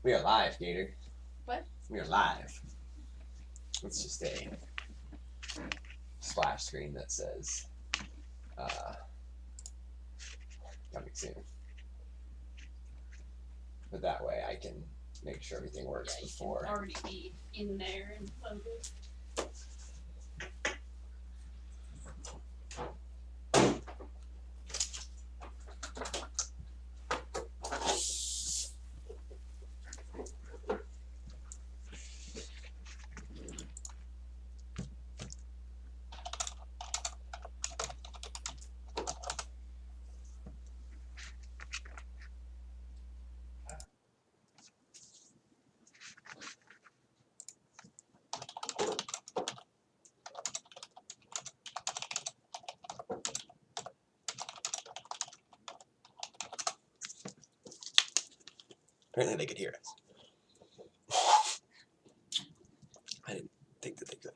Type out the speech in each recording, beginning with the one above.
We are live, Gator. What? We are live. It's just a splash screen that says coming soon. But that way I can make sure everything works before. You can already be in there and loaded. Apparently they could hear us. I didn't think that they could.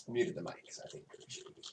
I muted the mic, so I think we should be.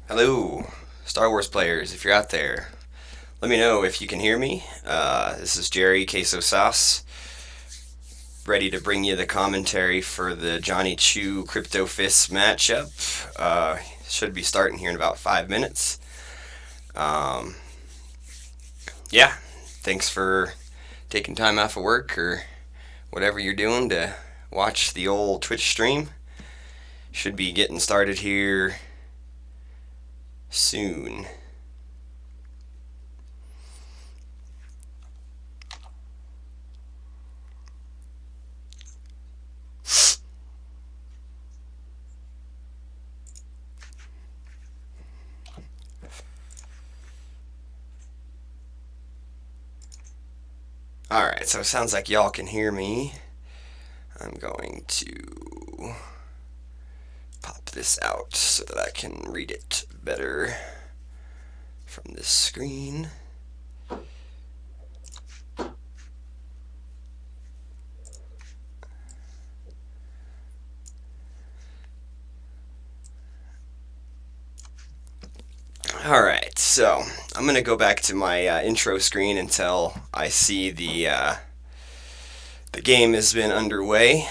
Hello, Star Wars players, if you're out there. Let me know if you can hear me. This is Jerry Queso Sauce, ready to bring you the commentary for the Johnny Chu Kryptofis matchup. Should be starting here in about 5 minutes. Yeah, thanks for taking time off of work or whatever you're doing to watch the old Twitch stream. Should be getting started here soon. Alright, so it sounds like y'all can hear me. I'm going to pop this out so that I can read it better from this screen. Alright, so I'm going to go back to my intro screen until I see the game has been underway.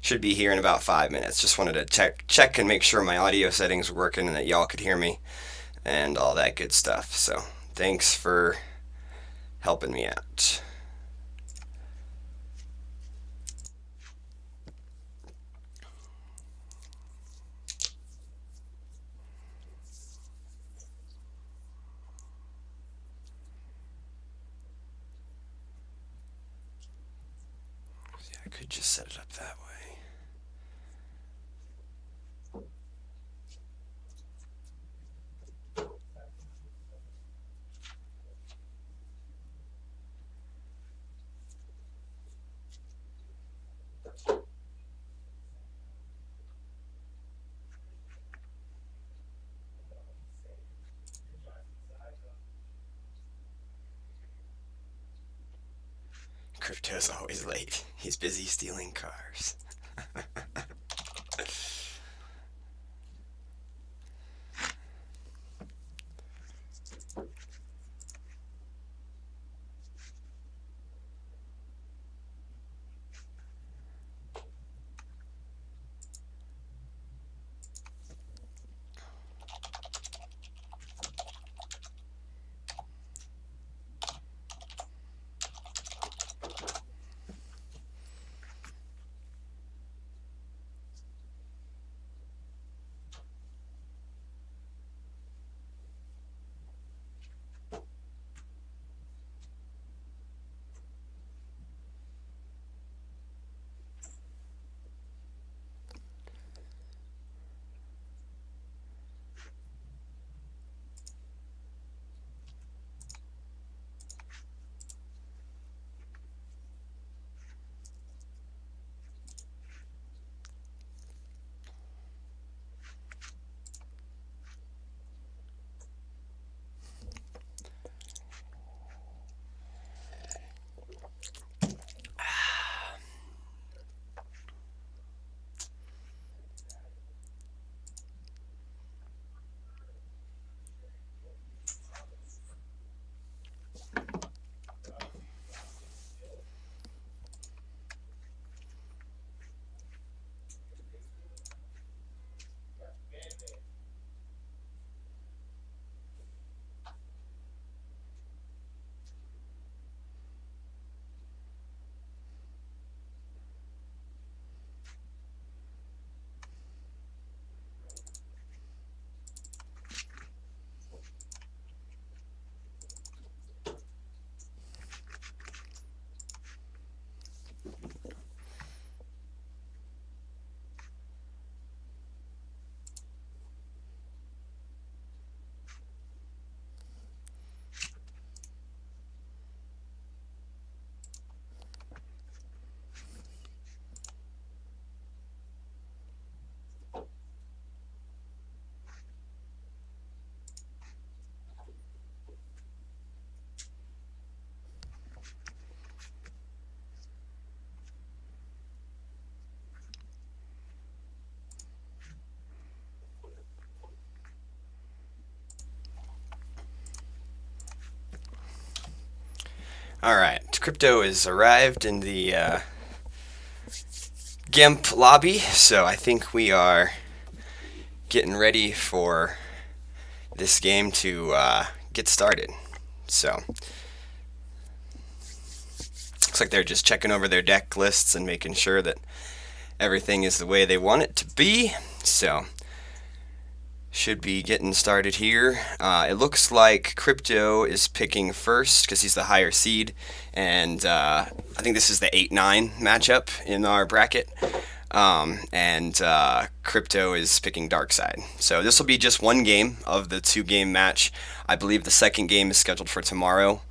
Should be here in about 5 minutes. Just wanted to check and make sure my audio settings were working and that y'all could hear me and all that good stuff. So thanks for helping me out. I could just set it up that way. Crypto's always late. He's busy stealing cars. Alright, Crypto has arrived in the GIMP lobby, so I think we are getting ready for this game to get started. So, looks like they're just checking over their deck lists and making sure that everything is the way they want it to be. So, should be getting started here. It looks like Crypto is picking first because he's the higher seed, and I think this is the 8-9 matchup in our bracket. Crypto is picking Dark Side. So this will be just one game of the 2-game match. I believe the second game is scheduled for tomorrow.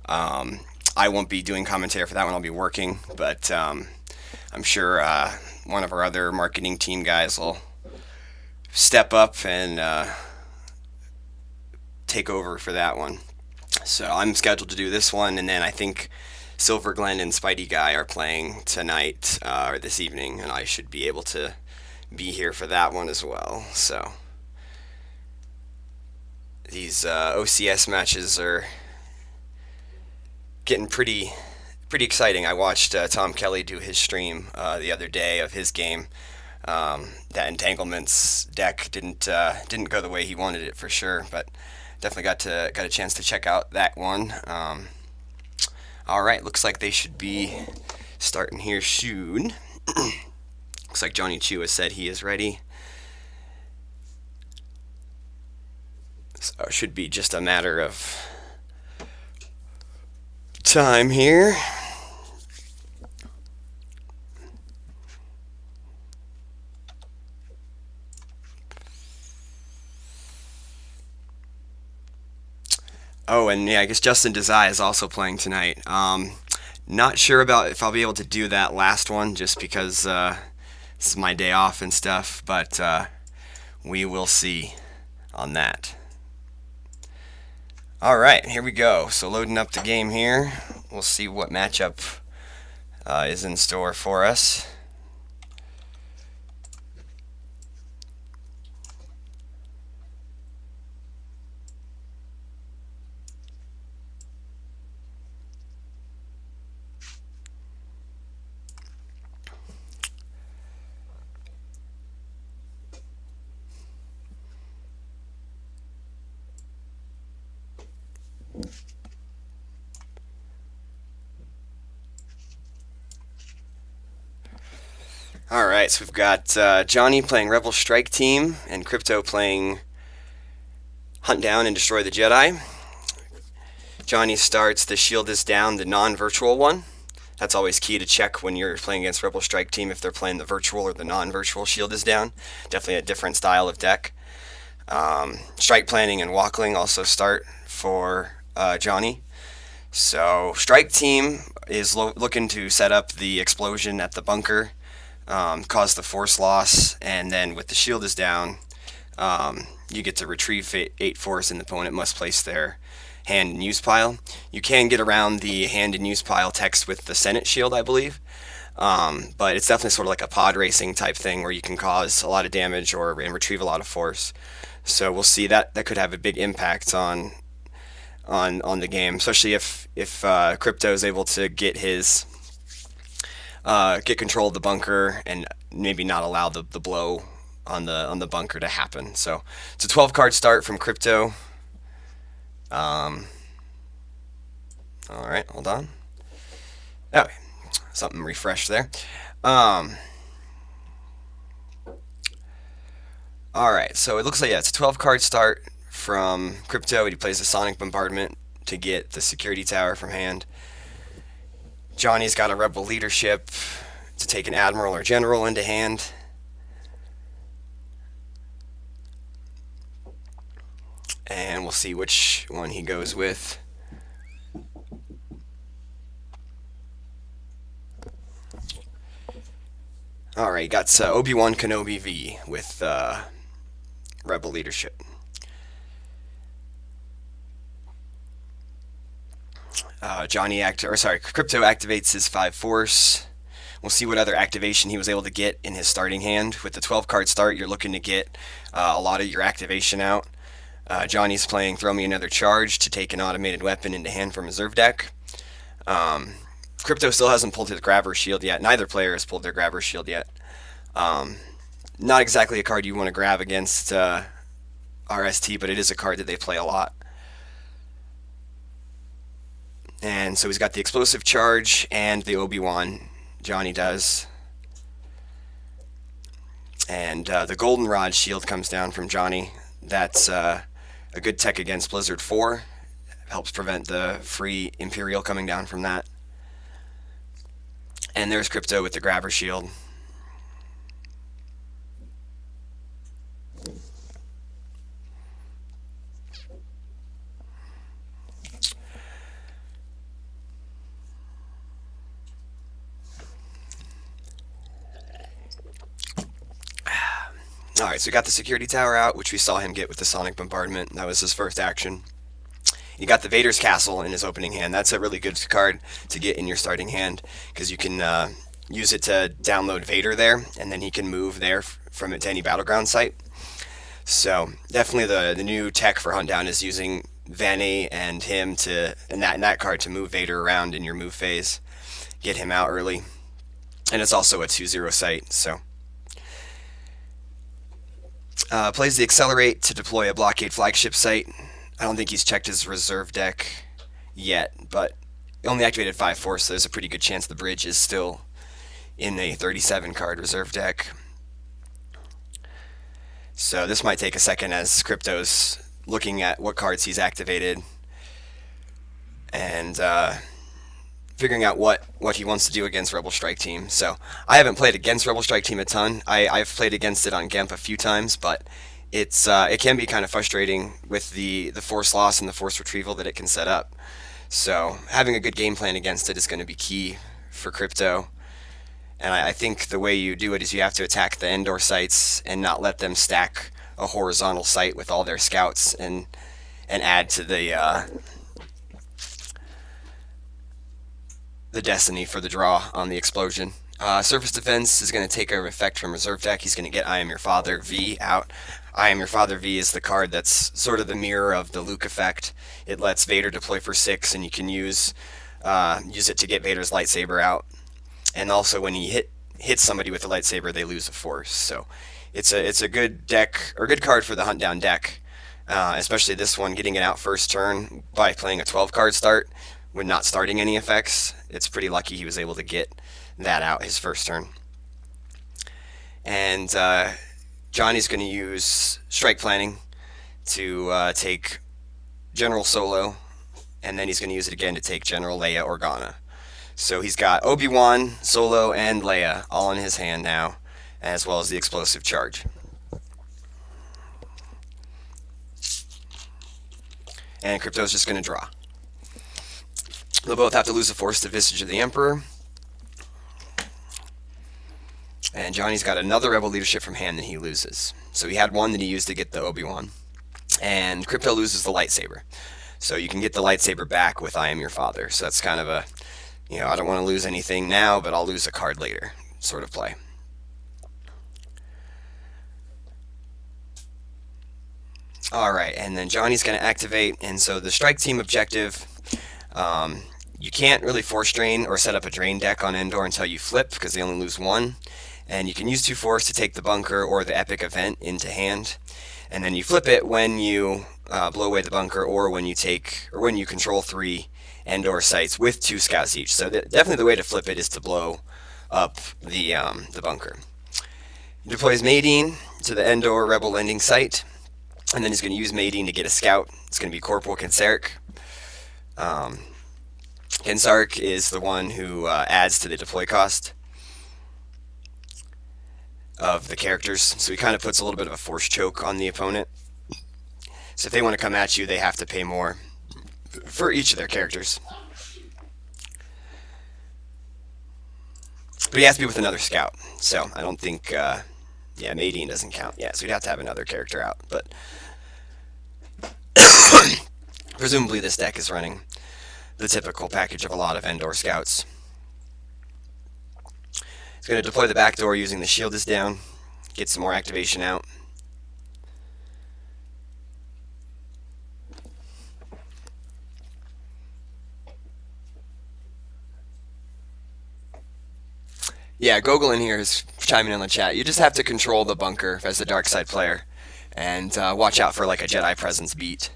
I won't be doing commentary for that one. I'll be working, but I'm sure one of our other marketing team guys will step up and take over for that one. So I'm scheduled to do this one, and then I think Silver Glen and Spidey Guy are playing tonight or this evening, and I should be able to be here for that one as well. So these OCS matches are getting pretty exciting. I watched Tom Kelly do his stream the other day of his game. That Entanglements deck didn't go the way he wanted it for sure, but definitely got a chance to check out that one. All right, looks like they should be starting here soon. Looks like Johnny Chu has said he is ready. So it should be just a matter of time here. Oh, and yeah, I guess Justin Desai is also playing tonight. Not sure about if I'll be able to do that last one, just because this is my day off and stuff, but we will see on that. Alright, here we go. So loading up the game here. We'll see what matchup is in store for us. Alright, so we've got Johnny playing Rebel Strike Team and Crypto playing Hunt Down and Destroy the Jedi. Johnny starts the Shield is Down, the non-virtual one. That's always key to check when you're playing against Rebel Strike Team if they're playing the virtual or the non-virtual Shield is Down. Definitely a different style of deck. Strike Planning and Walkling also start for Johnny. So Strike Team is looking to set up the explosion at the bunker, cause the force loss, and then with the shield is down, you get to retrieve 8 force, and the opponent must place their hand and use pile. You can get around the hand and use pile text with the Senate shield, I believe, but it's definitely sort of like a pod racing type thing where you can cause a lot of damage and retrieve a lot of force. So we'll see that could have a big impact on the game, especially if Crypto is able to get his get control of the bunker and maybe not allow the blow on the bunker to happen. So it's a 12-card start from Crypto. All right, hold on. Oh, something refreshed there. All right, so it looks like it's a 12-card start from Crypto. He plays the Sonic Bombardment to get the security tower from hand. Johnny's got a Rebel Leadership to take an Admiral or General into hand. And we'll see which one he goes with. Alright, got Obi-Wan Kenobi V with Rebel Leadership. Crypto activates his 5 force. We'll see what other activation he was able to get in his starting hand. With the 12-card start, you're looking to get a lot of your activation out. Johnny's playing Throw Me Another Charge to take an automated weapon into hand from reserve deck. Krypto still hasn't pulled his Grabber Shield yet. Neither player has pulled their Grabber Shield yet. Not exactly a card you want to grab against RST, but it is a card that they play a lot. And so he's got the Explosive Charge and the Obi-Wan. Johnny does. And the Goldenrod Shield comes down from Johnny. That's a good tech against Blizzard 4. Helps prevent the free Imperial coming down from that. And there's Krypto with the Grabber Shield. Alright, so we got the Security Tower out, which we saw him get with the Sonic Bombardment. That was his first action. You got the Vader's Castle in his opening hand. That's a really good card to get in your starting hand, because you can use it to download Vader there, and then he can move there from it to any battleground site. So definitely the new tech for Huntdown is using Vanny and him and that card to move Vader around in your move phase, get him out early, and it's also a 2/0 site. So plays the Accelerate to deploy a blockade flagship site. I don't think he's checked his reserve deck yet, but he only activated 5 force, so there's a pretty good chance the bridge is still in a 37 card reserve deck. So this might take a second as Krypto's looking at what cards he's activated and figuring out what he wants to do against Rebel Strike Team. So I haven't played against Rebel Strike Team a ton. I've played against it on Gemp a few times, but it can be kind of frustrating with the force loss and the force retrieval that it can set up. So having a good game plan against it is going to be key for Krypto. And I think the way you do it is you have to attack the Endor sites and not let them stack a horizontal site with all their scouts and add to the destiny for the draw on the explosion. Surface Defense is going to take a effect from reserve deck. He's going to get I Am Your Father V out. I Am Your Father V is the card that's sort of the mirror of the Luke effect. It lets Vader deploy for 6, and you can use it to get Vader's lightsaber out. And also when he hits somebody with a lightsaber, they lose a force. So it's a good deck, or good card for the Hunt Down deck, especially this one, getting it out first turn by playing a 12-card start when not starting any effects. It's pretty lucky he was able to get that out his first turn. And Johnny's going to use Strike Planning to take General Solo, and then he's going to use it again to take General Leia Organa. So he's got Obi-Wan, Solo, and Leia all in his hand now, as well as the Explosive Charge. And Krypto's just going to draw. They'll both have to lose a force to Visage of the Emperor. And Johnny's got another Rebel Leadership from hand that he loses. So he had one that he used to get the Obi-Wan. And Krypto loses the lightsaber. So you can get the lightsaber back with I Am Your Father. So that's kind of a, I don't want to lose anything now, but I'll lose a card later sort of play. Alright, and then Johnny's going to activate, and so the Strike Team objective, you can't really force drain or set up a drain deck on Endor until you flip, because they only lose 1. And you can use 2 force to take the bunker or the epic event into hand. And then you flip it when you blow away the bunker, or when you control 3 Endor sites with 2 scouts each. So definitely the way to flip it is to blow up the bunker. He deploys Madine to the Endor Rebel landing site, and then he's going to use Madine to get a scout. It's going to be Corporal Kensarek. Kensarek is the one who adds to the deploy cost of the characters, so he kind of puts a little bit of a force choke on the opponent. So if they want to come at you, they have to pay more for each of their characters. But he has to be with another scout, so I don't think, Madine doesn't count. Yeah, so we'd have to have another character out, but presumably this deck is running the typical package of a lot of Endor scouts. He's going to deploy the back door using the shield is down, get some more activation out. Yeah, Gogol in here is chiming in on the chat. You just have to control the bunker as the dark side player, and watch out for like a Jedi Presence beat.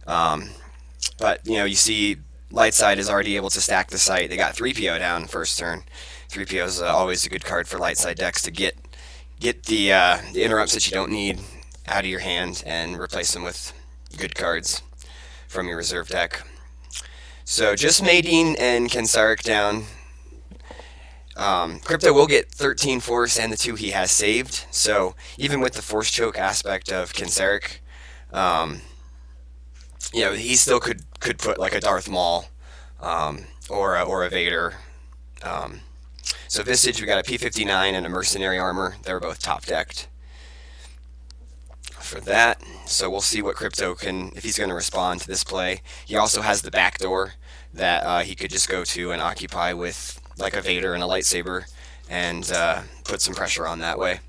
But you see, light side is already able to stack the site. They got 3PO down first turn. 3PO is always a good card for light side decks to get the interrupts that you don't need out of your hand and replace them with good cards from your reserve deck. So just Maydeen and Kensarek down. Crypto will get 13 Force and the 2 he has saved. So even with the Force Choke aspect of Kensarek, he still could put like a Darth Maul or a Vader. So Visage, we got a P-59 and a Mercenary Armor. They're both top decked for that. So we'll see what Crypto can, if he's going to respond to this play. He also has the back door that he could just go to and occupy with like a Vader and a lightsaber and put some pressure on that way.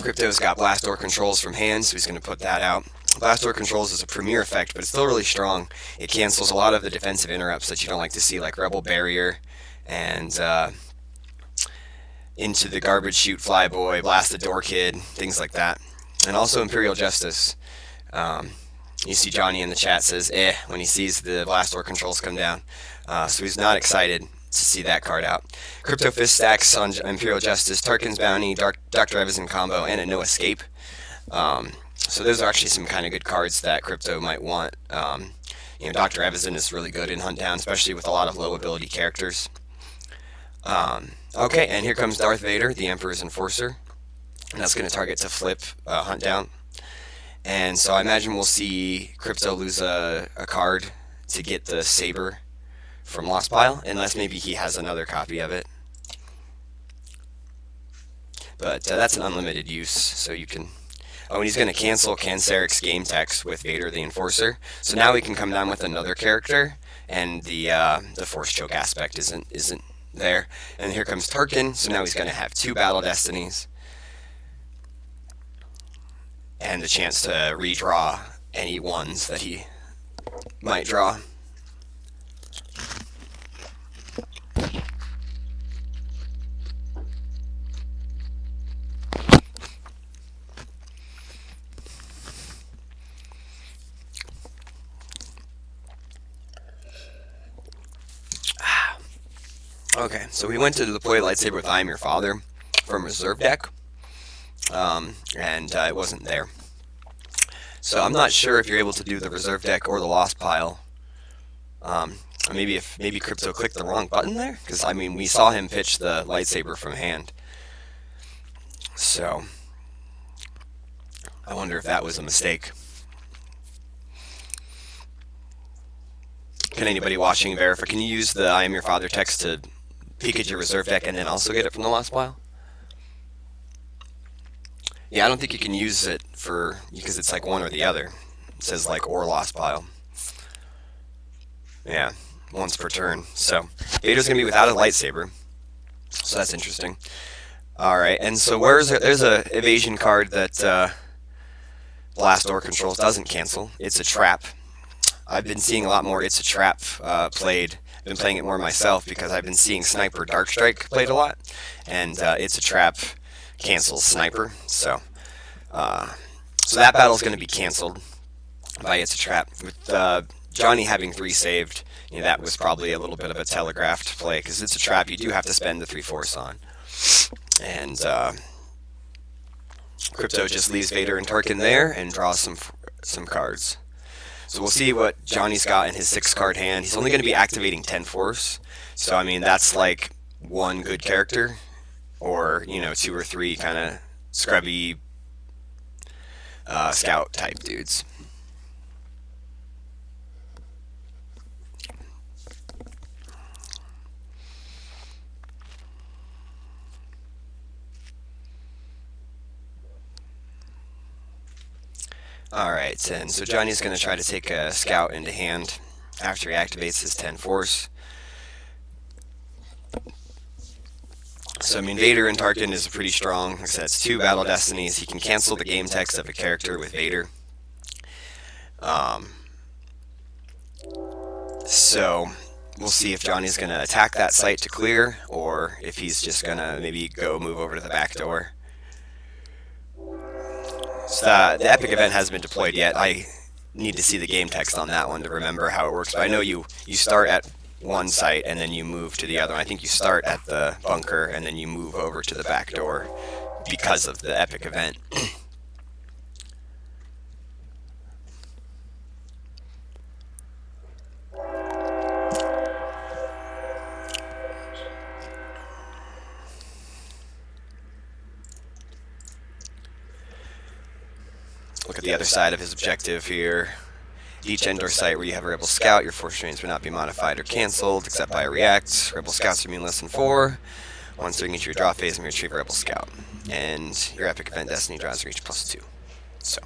Crypto's got Blast Door controls from hand, so he's going to put that out. Blast Door controls is a premier effect, but it's still really strong. It cancels a lot of the defensive interrupts that you don't like to see, like Rebel Barrier and Into the Garbage Chute Flyboy, Blast the Door Kid, things like that. And also Imperial Justice. You see Johnny in the chat says, when he sees the Blast Door controls come down. So he's not excited to see that card out. Kryptofis stacks on Imperial Justice, Tarkin's Bounty, Dr. Evison combo, and a No Escape. So those are actually some kind of good cards that Crypto might want. Dr. Evison is really good in Hunt Down, especially with a lot of low ability characters. Okay, and here comes Darth Vader, the Emperor's Enforcer. And that's going to target to flip Hunt Down. And so I imagine we'll see Crypto lose a card to get the Saber from Lost Pile, unless maybe he has another copy of it. But that's an unlimited use, so you can... Oh, and he's going to cancel Kansarek's game text with Vader the Enforcer. So now we can come down with another character, and the Force Choke aspect isn't there. And here comes Tarkin, so now he's going to have 2 Battle Destinies. And the chance to redraw any ones that he might draw. Okay, so we went to deploy Lightsaber with I Am Your Father from Reserve deck, and it wasn't there. So I'm not sure if you're able to do the Reserve deck or the Lost Pile. Maybe Crypto clicked the wrong button there, because I mean we saw him pitch the Lightsaber from hand. So I wonder if that was a mistake. Can anybody watching verify? Can you use the I Am Your Father text to peek at your Reserve deck and then also get it from the Lost Pile? Yeah, I don't think you can use it because it's like one or the other. It says like or Lost Pile. Yeah, once per turn. So Vader's gonna be without a lightsaber. So that's interesting. Alright, and so there's a evasion card that Blast Door controls doesn't cancel. It's a trap. I've been seeing a lot more It's a Trap played. I've been playing it more myself because I've been seeing Sniper Dark Strike played a lot, and It's a Trap cancels Sniper. So that battle's going to be canceled by It's a Trap. With Johnny having 3 saved, that was probably a little bit of a telegraphed play because It's a Trap you do have to spend the 3 Force on, and Crypto just leaves Vader and Tarkin there and draws some cards. So we'll see what Johnny's got in his 6-card hand. He's only going to be activating 10 Force. So, I mean, that's like 1 good character. Or, 2 or 3 kind of scrubby scout type dudes. Alright, and so Johnny's going to try to take a scout into hand after he activates his 10 Force. So, I mean, Vader and Tarkin is pretty strong. Like I said, it's 2 Battle Destinies. He can cancel the game text of a character with Vader. So we'll see if Johnny's going to attack that site to clear, or if he's just going to maybe go move over to the back door. So the epic event hasn't been deployed yet. I need to see the game text on that one to remember how it works. But I know you start at one site and then you move to the other one. I think you start at the bunker and then you move over to the back door because of the epic event. Look at the other side of his objective here. Each indoor site where you have a Rebel Scout, your force trains will not be modified or canceled except by a react. Rebel Scouts are immune less than 4. Once during each of your draw phase, you retrieve a Rebel Scout. And your epic event destiny draws reach +2. So,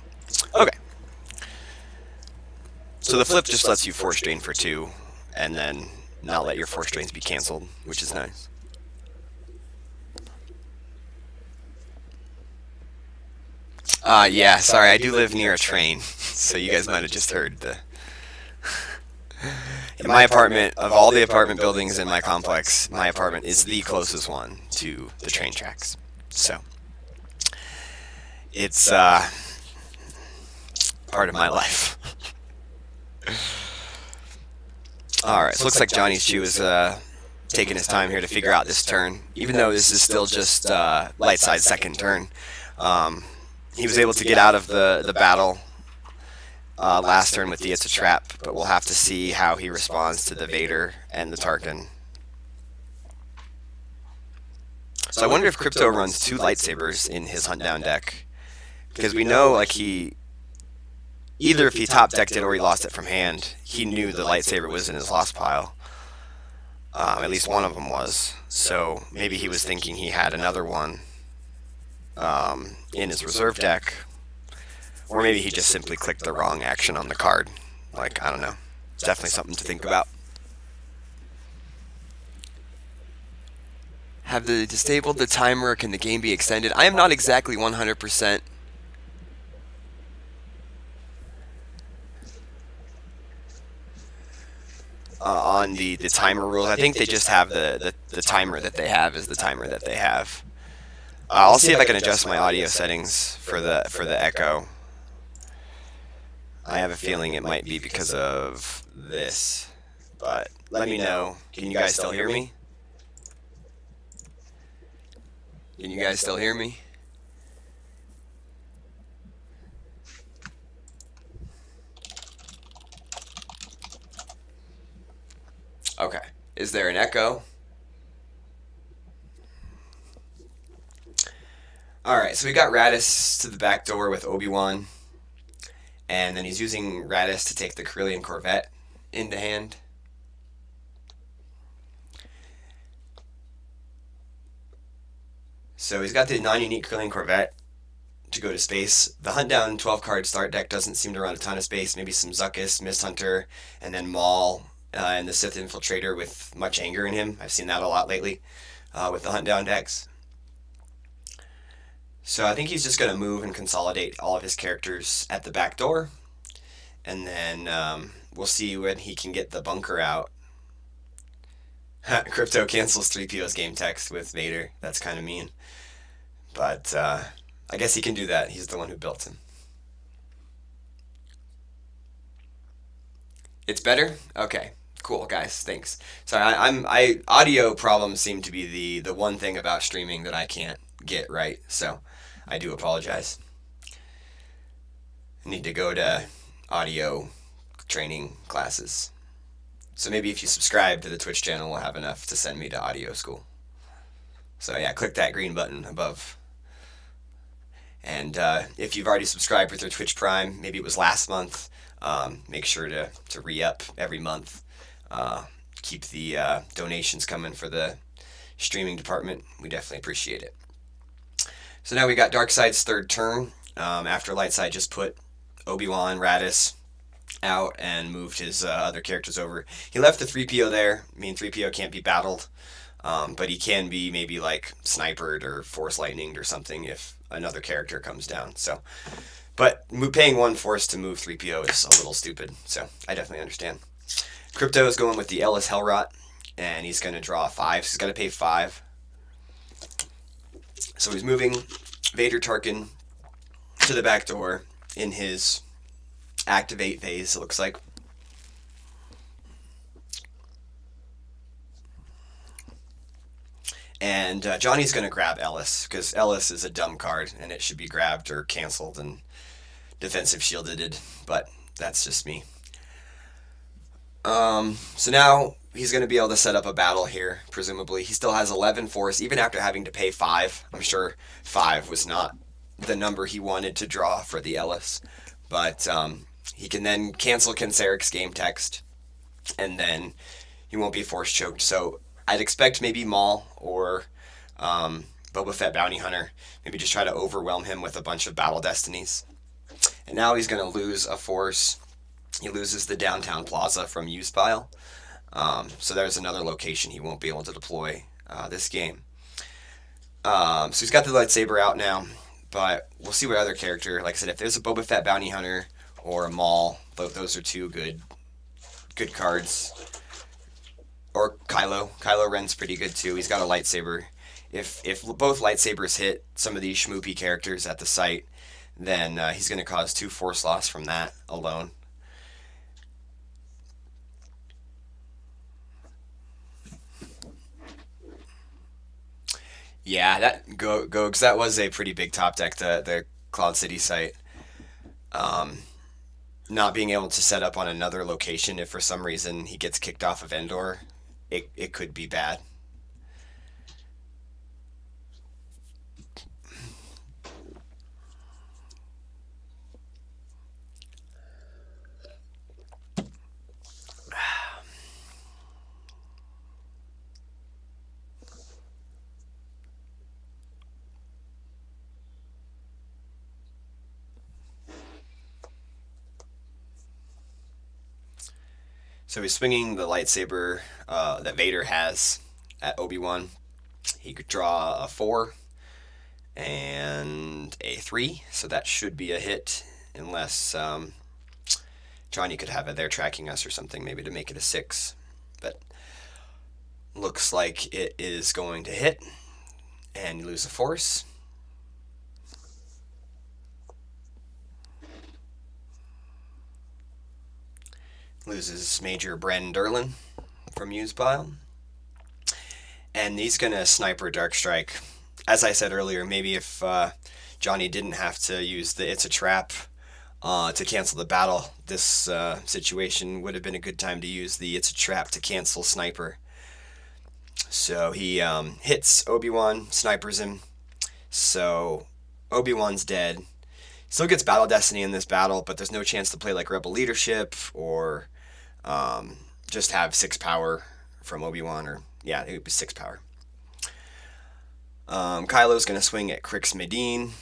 okay. So the flip just lets you force drain for 2, and then not let your force drains be canceled, which is nice. Yeah, sorry, I do live near a train, so you guys might have just heard the... In my apartment, of all the apartment buildings in my complex, my apartment is the closest one to the train tracks. So, it's part of my life. Alright, so it looks like Johnny's Chew is taking his time here to figure out this turn. Even though this is still just light side second turn. He was able to get out of the battle last turn with the It's a Trap, but we'll have to see how he responds to the Vader and the Tarkin. So I wonder if Krypto runs 2 lightsabers in his hunt down deck, because we know like either if he top decked it or he lost it from hand, he knew the lightsaber was in his lost pile. At least one of them was. So maybe he was thinking he had another one in his reserve deck, or maybe he just simply clicked the wrong action on the card. Like, I don't know. It's definitely something to think about. Have they disabled the timer? Can the game be extended? I am not exactly 100% on the timer rules. I think they just have the timer that they have is the timer that they have. I'll see if I can adjust my audio settings for the echo. I have a feeling it might be because of this, but let me know. Can you guys still hear me? Can you guys still hear me? Okay. Is there an echo? Alright, so we got Radis to the back door with Obi-Wan. And then he's using Radis to take the Corellian Corvette into hand. So he's got the non-unique Corellian Corvette to go to space. The Hunt Down 12-card start deck doesn't seem to run a ton of space. Maybe some Zuckuss, Mist Hunter, and then Maul and the Sith Infiltrator with much anger in him. I've seen that a lot lately with the Hunt Down decks. So I think he's just going to move and consolidate all of his characters at the back door. And then we'll see when he can get the bunker out. Krypto cancels 3PO's game text with Vader. That's kind of mean. But I guess he can do that. He's the one who built him. It's better? Okay. Cool, guys. Thanks. Sorry, audio problems seem to be the one thing about streaming that I can't get right. So I do apologize. I need to go to audio training classes. So maybe if you subscribe to the Twitch channel, we'll have enough to send me to audio school. So yeah, click that green button above. And if you've already subscribed with your Twitch Prime, maybe it was last month, make sure to re-up every month. Keep the donations coming for the streaming department. We definitely appreciate it. So now we got Darkside's third turn. After Lightside just put Obi-Wan, Radis out and moved his other characters over. He left the 3PO there. I mean, 3PO can't be battled, but he can be maybe like sniped or force lightninged or something if another character comes down. So But paying 1 force to move 3PO is a little stupid, so I definitely understand. Krypto is going with the Ellis Hellrot, and he's going to draw 5, so he's got to pay 5. So he's moving Vader Tarkin to the back door in his activate phase, it looks like. And Johnny's going to grab Ellis, because Ellis is a dumb card, and it should be grabbed or canceled and defensive shielded, but that's just me. So now he's going to be able to set up a battle here, presumably. He still has 11 force, even after having to pay 5. I'm sure 5 was not the number he wanted to draw for the Ellis, but he can then cancel Kenseric's game text, and then he won't be force choked. So I'd expect maybe Maul or Boba Fett Bounty Hunter, maybe just try to overwhelm him with a bunch of Battle Destinies. And now he's going to lose a force. He loses the Downtown Plaza from Used Pile. So there's another location he won't be able to deploy this game. So he's got the lightsaber out now, but we'll see what other character. Like I said, if there's a Boba Fett Bounty Hunter or a Maul, those are 2 good cards. Or Kylo. Kylo Ren's pretty good too. He's got a lightsaber. If both lightsabers hit some of these schmoopy characters at the site, then he's going to cause 2 force loss from that alone. Yeah, that Gogs, that was a pretty big top deck, the Cloud City site. Not being able to set up on another location if for some reason he gets kicked off of Endor, it could be bad. So he's swinging the lightsaber that Vader has at Obi-Wan. He could draw a 4 and a 3, so that should be a hit, unless Johnny could have it there tracking us or something, maybe to make it a 6. But looks like it is going to hit, and you lose a force. Loses Major Brandon Derlin from Used Pile. And he's going to Sniper Dark Strike. As I said earlier, maybe if Johnny didn't have to use the It's a Trap to cancel the battle, this situation would have been a good time to use the It's a Trap to cancel Sniper. So he hits Obi-Wan, snipers him. So Obi-Wan's dead. Still gets Battle Destiny in this battle, but there's no chance to play like Rebel Leadership or just have 6 power from Obi-Wan, or yeah, it would be 6 power. Kylo's going to swing at Crix Medine.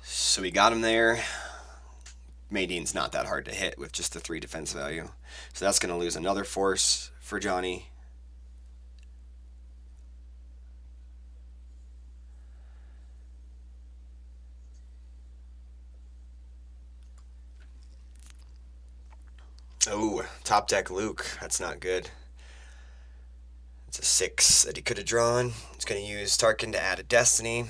So we got him there. Madine's not that hard to hit with just the 3 defense value. So that's going to lose another force for Johnny. Oh, top deck Luke. That's not good. It's a 6 that he could have drawn. He's going to use Tarkin to add a Destiny.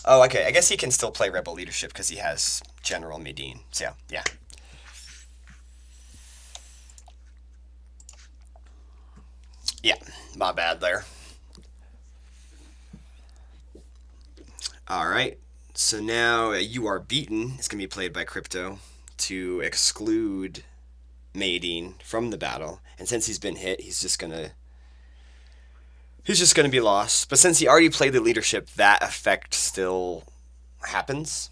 Oh, okay. I guess he can still play Rebel Leadership because he has General Medine. So, yeah. Yeah, my bad there. Alright, so now You Are Beaten is going to be played by Krypto to exclude Medine from the battle. And since he's been hit, he's just going to be lost. But since he already played the leadership, that effect still happens.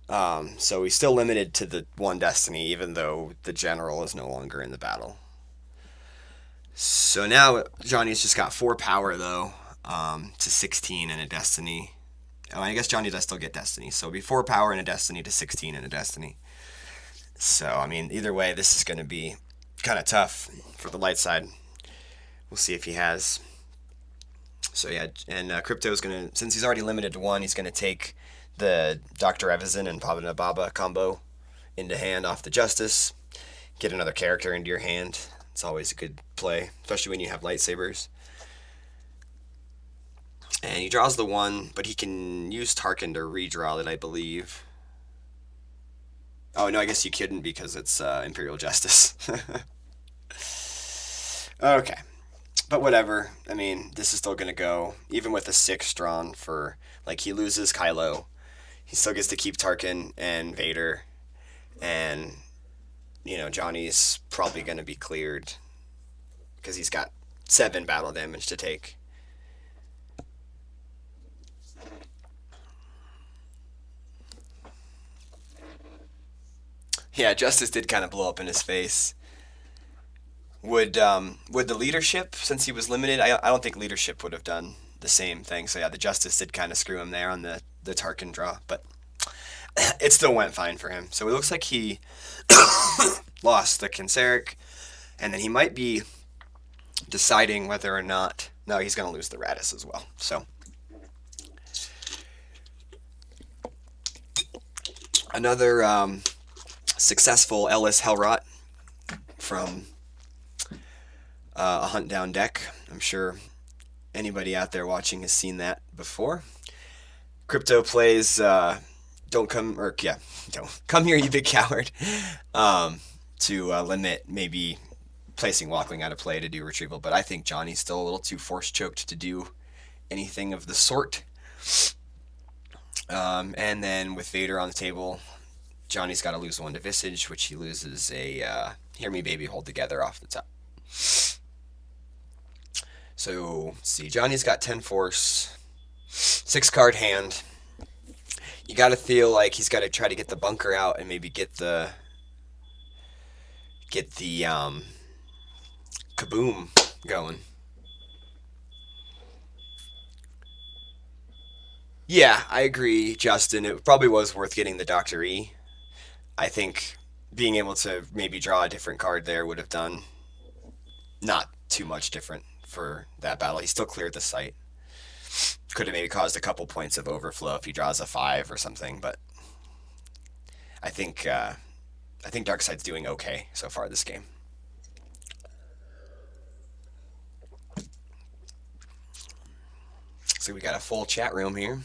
So he's still limited to the 1 destiny, even though the general is no longer in the battle. So now Johnny's just got 4 power, though, to 16 and a destiny Oh, I guess Johnny does still get Destiny. So it'll be 4 power and a Destiny to 16 and a Destiny. So, I mean, either way, this is going to be kind of tough for the light side. We'll see if he has. So, yeah, and Crypto is going to, since he's already limited to 1, he's going to take the Dr. Evazan and Pavana Baba combo into hand off the Justice. Get another character into your hand. It's always a good play, especially when you have lightsabers. And he draws the 1, but he can use Tarkin to redraw it, I believe. Oh, no, I guess you couldn't because it's Imperial Justice. Okay. But whatever. I mean, this is still going to go, even with a 6 drawn for, like, he loses Kylo. He still gets to keep Tarkin and Vader. And, you know, Johnny's probably going to be cleared because he's got 7 battle damage to take. Yeah, Justice did kind of blow up in his face. Would the leadership, since he was limited, I don't think leadership would have done the same thing. So yeah, the Justice did kind of screw him there on the Tarkin draw, but it still went fine for him. So it looks like he lost the Kinseric, and then he might be deciding whether or not... No, he's going to lose the Radis as well. So another successful Ellis Hellrot from a Hunt Down deck. I'm sure anybody out there watching has seen that before. Crypto plays don't come here, you big coward, to limit maybe placing Walkling out of play to do retrieval, but I think Johnny's still a little too force choked to do anything of the sort. And then with Vader on the table, Johnny's got to lose 1 to Visage, which he loses a Hear Me Baby Hold Together off the top. So, let's see, Johnny's got 10 force, 6 card hand. You got to feel like he's got to try to get the bunker out and maybe get the kaboom going. Yeah, I agree, Justin. It probably was worth getting the Dr. E. I think being able to maybe draw a different card there would have done not too much different for that battle. He still cleared the site. Could have maybe caused a couple points of overflow if he draws a 5 or something, but I think Darkside's doing okay so far this game. So we got a full chat room here.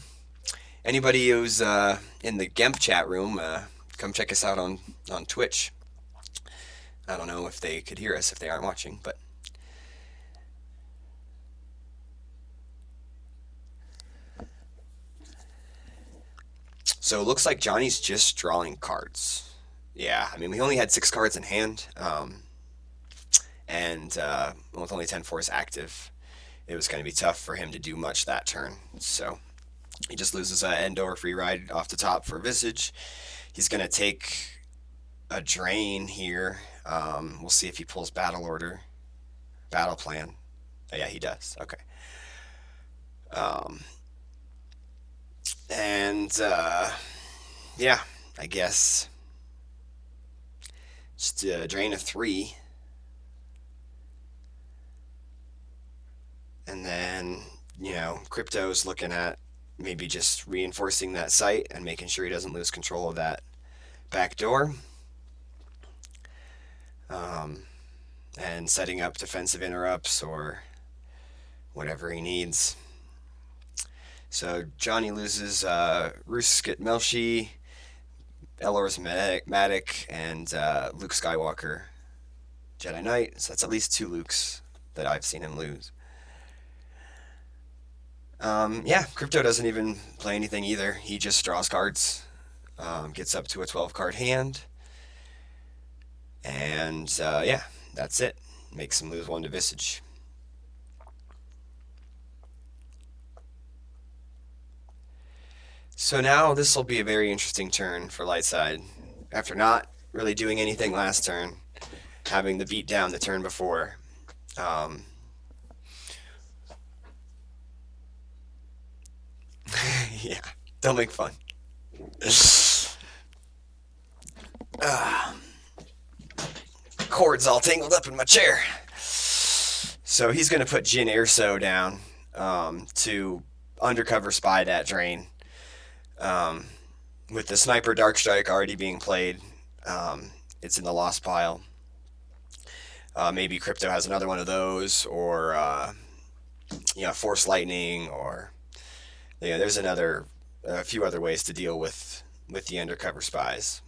Anybody who's in the GEMP chat room, come check us out on Twitch. I don't know if they could hear us if they aren't watching, but so it looks like Johnny's just drawing cards. Yeah, I mean, we only had 6 cards in hand, and with only 10 force active, it was going to be tough for him to do much that turn. So he just loses an Endor free ride off the top for Visage. He's going to take a drain here. We'll see if he pulls Battle Order, Battle Plan. Oh, yeah, he does. Okay. Yeah, I guess just drain a 3. And then, you know, Crypto's looking at maybe just reinforcing that site and making sure he doesn't lose control of that back door. And setting up defensive interrupts or whatever he needs. So Johnny loses Ruskit Melshi, Elor's Matic, and Luke Skywalker Jedi Knight. So that's at least 2 Lukes that I've seen him lose. Yeah, Crypto doesn't even play anything either. He just draws cards, gets up to a 12 card hand, and yeah, that's it. Makes him lose 1 to Visage. So now this will be a very interesting turn for Lightside. After not really doing anything last turn, having the beat down the turn before. Yeah, don't make fun. Cord's all tangled up in my chair. So he's going to put Jin Erso down to undercover spy that drain. With the Sniper Dark Strike already being played, it's in the lost pile. Maybe Krypto has another one of those, or Force Lightning, or there's a few other ways to deal with the undercover spies.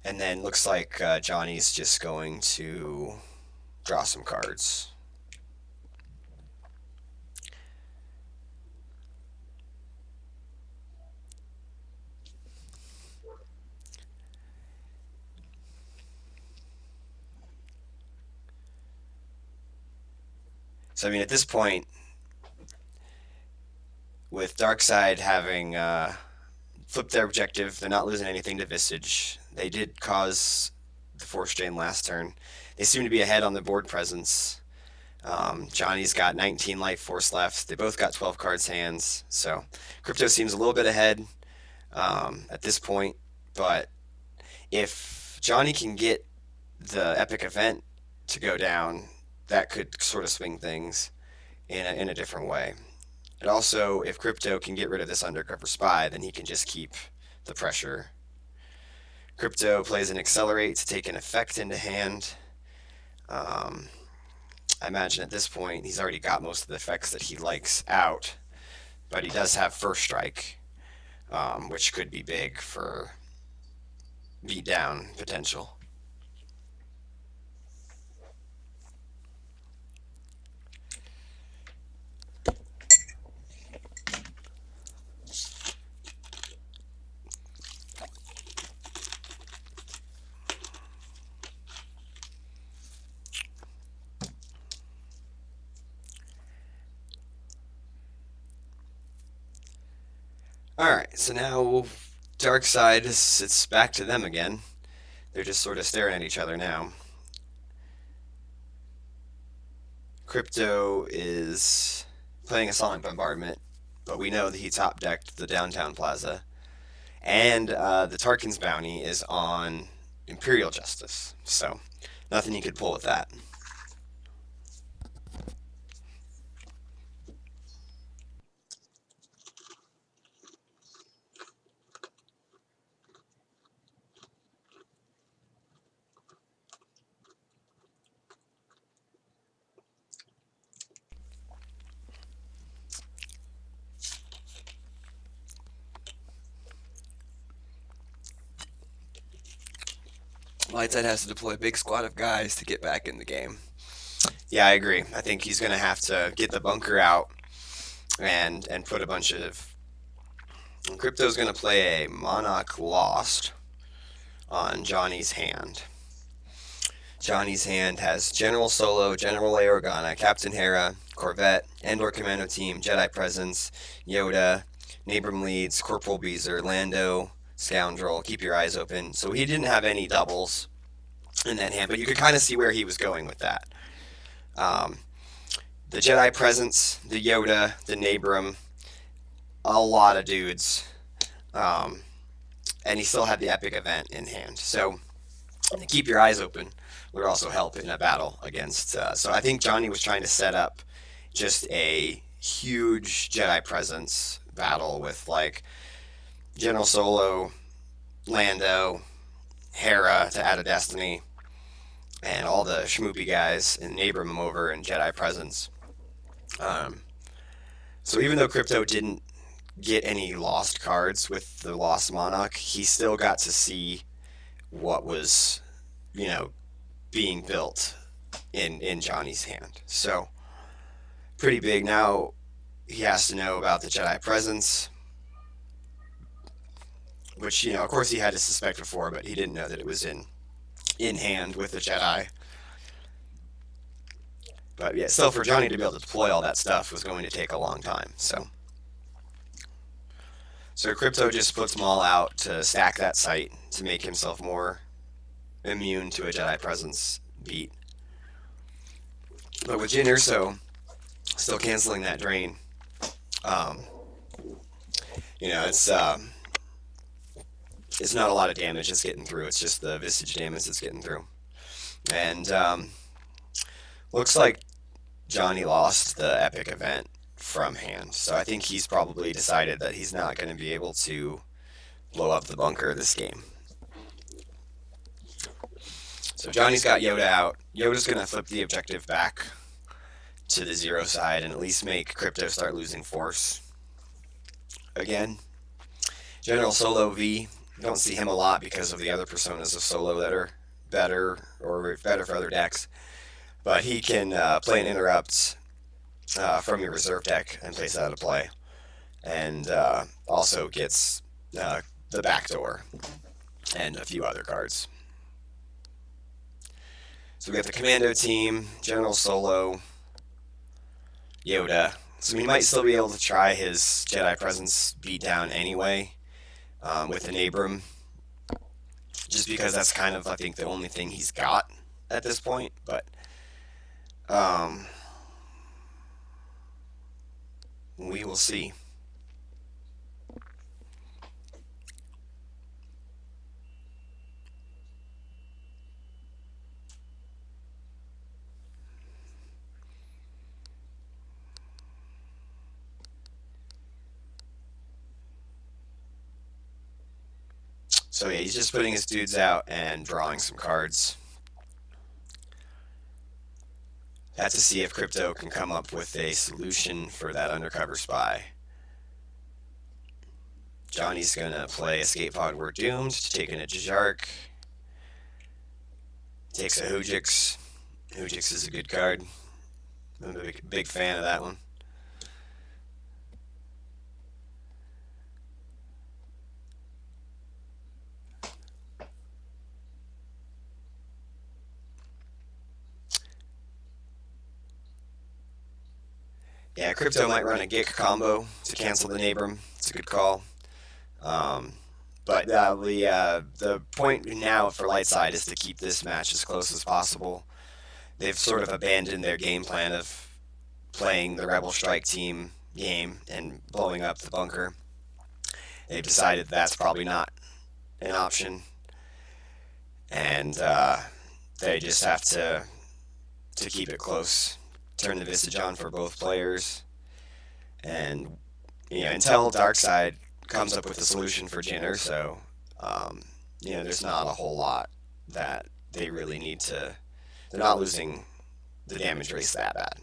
And then looks like Johnny's just going to draw some cards. So, I mean, at this point, with Darkseid having flipped their objective, they're not losing anything to Visage. They did cause the Force Drain last turn. They seem to be ahead on the board presence. Johnny's got 19 life force left. They both got 12 cards hands. So, Krypto seems a little bit ahead at this point. But if Johnny can get the epic event to go down, that could sort of swing things in a different way. And also, if Krypto can get rid of this undercover spy, then he can just keep the pressure. Krypto plays an Accelerate to take an effect into hand. I imagine at this point he's already got most of the effects that he likes out, but he does have First Strike, which could be big for beatdown potential. Alright, so now Darkseid, it's back to them again. They're just sort of staring at each other now. Krypto is playing a Sonic Bombardment, but we know that he top-decked the Downtown Plaza. And the Tarkin's Bounty is on Imperial Justice, so nothing he could pull with that. Lightside has to deploy a big squad of guys to get back in the game. Yeah, I agree. I think he's going to have to get the bunker out and put a bunch of... Krypto's going to play a Monarch Lost on Johnny's hand. Johnny's hand has General Solo, General Organa, Captain Hera, Corvette, Andor Commando Team, Jedi Presence, Yoda, Nabram Leads, Corporal Beezer, Lando, Scoundrel, Keep Your Eyes Open. So he didn't have any doubles in that hand, but you could kind of see where he was going with that. The Jedi Presence, the Yoda, the Nabram, a lot of dudes. And he still had the epic event in hand. So Keep Your Eyes Open would also help in a battle against... so I think Johnny was trying to set up just a huge Jedi Presence battle with, like, General Solo, Lando, Hera to add a Destiny, and all the schmoopy guys, and neighbor him over in Jedi Presence. So even though Krypto didn't get any lost cards with the Lost Monarch, he still got to see what was, being built in Johnny's hand. So, pretty big. Now he has to know about the Jedi Presence, which, of course he had to suspect before, but he didn't know that it was in hand with the Jedi. But yeah, still for Johnny to be able to deploy all that stuff was going to take a long time, so Krypto just puts them all out to stack that site to make himself more immune to a Jedi Presence beat. But with Jin Urso still canceling that drain, um, it's not a lot of damage that's getting through. It's just the Visage damage that's getting through. And looks like Johnny lost the epic event from hand. So I think he's probably decided that he's not going to be able to blow up the bunker this game. So Johnny's got Yoda out. Yoda's going to flip the objective back to the 0 side and at least make Crypto start losing force again. General Solo V, don't see him a lot because of the other personas of Solo that are better for other decks. But he can play an interrupt from your reserve deck and place that out of play. And also gets the backdoor and a few other cards. So we got the Commando team, General Solo, Yoda. So he might still be able to try his Jedi Presence beatdown anyway with an Abram. Just because that's kind of, I think, the only thing he's got at this point. But we will see. So yeah, he's just putting his dudes out and drawing some cards. Have to see if Crypto can come up with a solution for that undercover spy. Johnny's gonna play Escape Pod We're Doomed, taking a Jajark. Takes a Hoojix. Hoojix is a good card. I'm a big fan of that one. Yeah, Crypto might run a Gick combo to cancel the Nabram. It's a good call. But the point now for Lightside is to keep this match as close as possible. They've sort of abandoned their game plan of playing the Rebel Strike team game and blowing up the bunker. They've decided that's probably not an option. And they just have to keep it close. Turn the Visage on for both players, and until Darkseid comes up with a solution for Jin Urso, there's not a whole lot that they really need to. They're not losing the damage race that bad.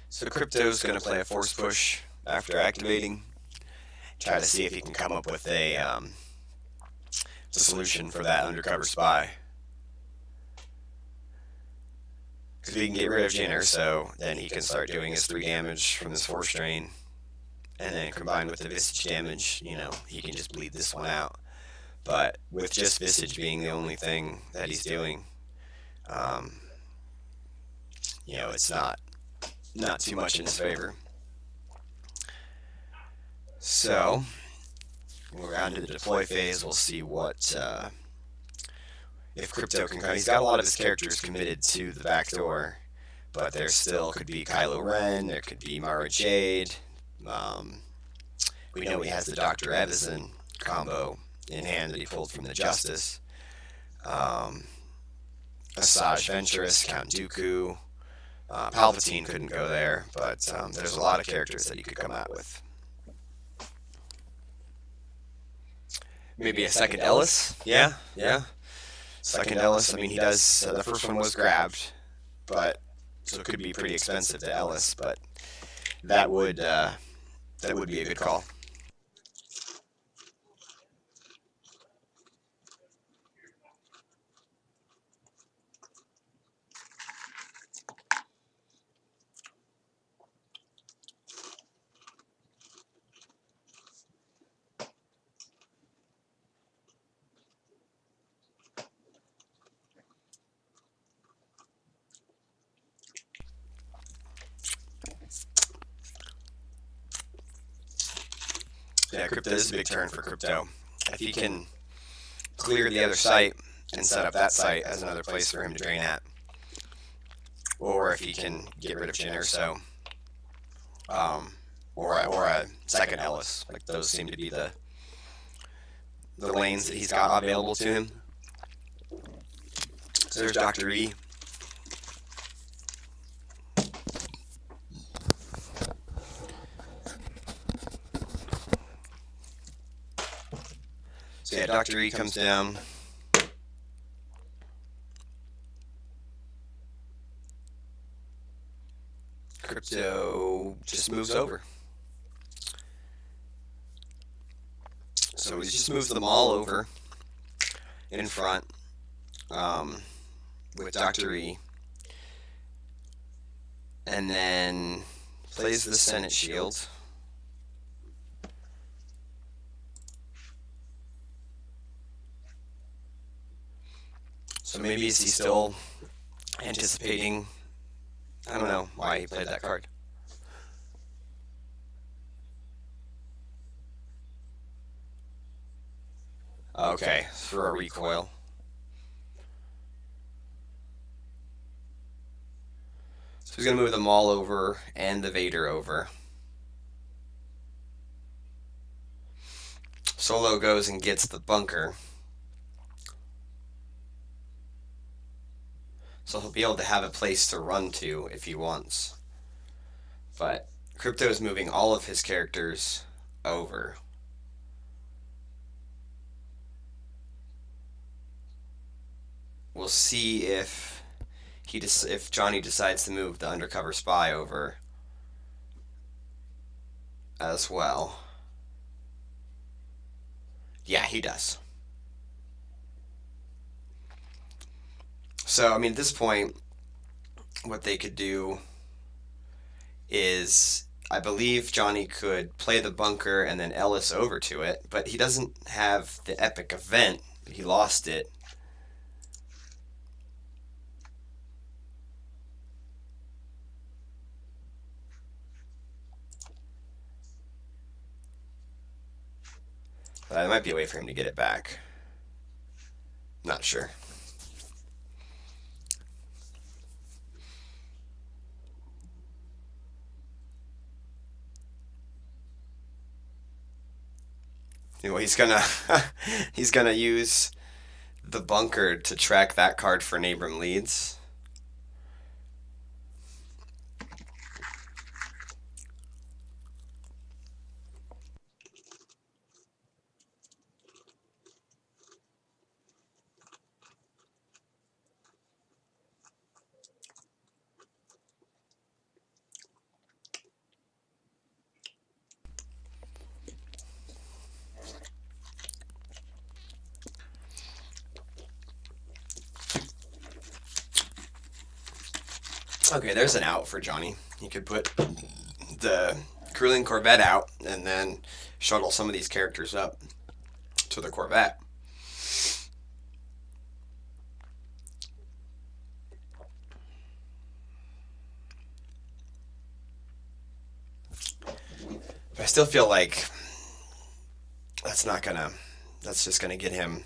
So Crypto's going to play a Force Push after activating. Try to see if he can come up with a solution for that undercover spy. Because if he can get rid of Jin Urso, then he can start doing his 3 damage from this Force Drain. And then combined with the Visage damage, he can just bleed this one out. But with just Visage being the only thing that he's doing, it's not too much in his favor. So we're on to the deploy phase. We'll see what if Crypto can come. He's got a lot of his characters committed to the back door, but there still could be Kylo Ren. There could be Mara Jade. We know he has the Dr. Evison combo in hand that he pulled from the Justice. Asajj Ventress, Count Dooku. Palpatine couldn't go there, but there's a lot of characters that he could come out with. Maybe a second Ellis? Yeah. Second Ellis. I mean, he does. The first one was grabbed, but so it could be pretty expensive to Ellis, but that would be a good call. Yeah, Crypto is a big turn for Crypto. If he can clear the other site and set up that site as another place for him to drain at, or if he can get rid of Jin Urso, or a second Ellis. Like those seem to be the lanes that he's got available to him. So there's Dr. E. So yeah, Dr. E comes down. Crypto just moves over. So he just moves them all over in front with Dr. E. And then plays the Senate Shield. So maybe is he still anticipating? I don't know why he played that card. Okay, for a recoil. So he's going to move the Maul over and the Vader over. Solo goes and gets the bunker. So he'll be able to have a place to run to if he wants. But Crypto is moving all of his characters over. We'll see if Johnny decides to move the undercover spy over as well. Yeah, he does. So, I mean, at this point, what they could do is, I believe Johnny could play the bunker and then Ellis over to it, but he doesn't have the epic event. He lost it. That might be a way for him to get it back. Not sure. Well, he's gonna use the bunker to track that card for Nabram leads. Okay, there's an out for Johnny. He could put the Krillin Corvette out and then shuttle some of these characters up to the Corvette. But I still feel like that's just gonna get him,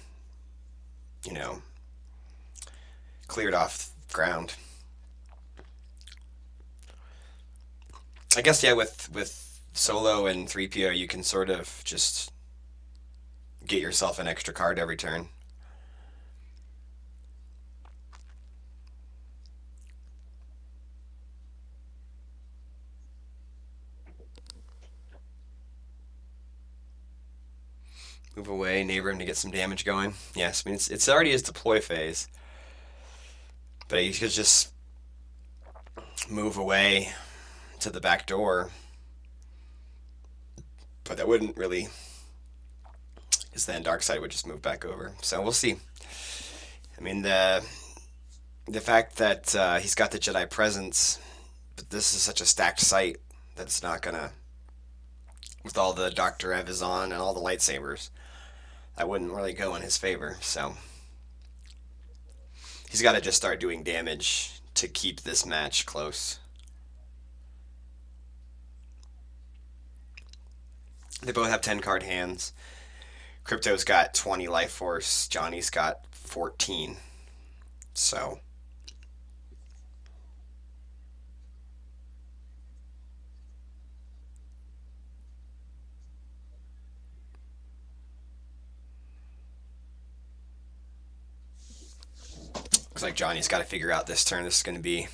cleared off the ground. I guess, yeah, with Solo and 3PO, you can sort of just get yourself an extra card every turn. Move away, neighbor him to get some damage going. Yes, I mean, it's already his deploy phase. But he could just move away to the back door, but that wouldn't really, because then Darkseid would just move back over. So we'll see. I mean, the fact that he's got the Jedi presence, but this is such a stacked site that it's not gonna, with all the Dr. Evazon and all the lightsabers, that wouldn't really go in his favor. So he's got to just start doing damage to keep this match close. They both have 10 card hands. Crypto's got 20 life force. Johnny's got 14. So looks like Johnny's got to figure out this turn. This is going to be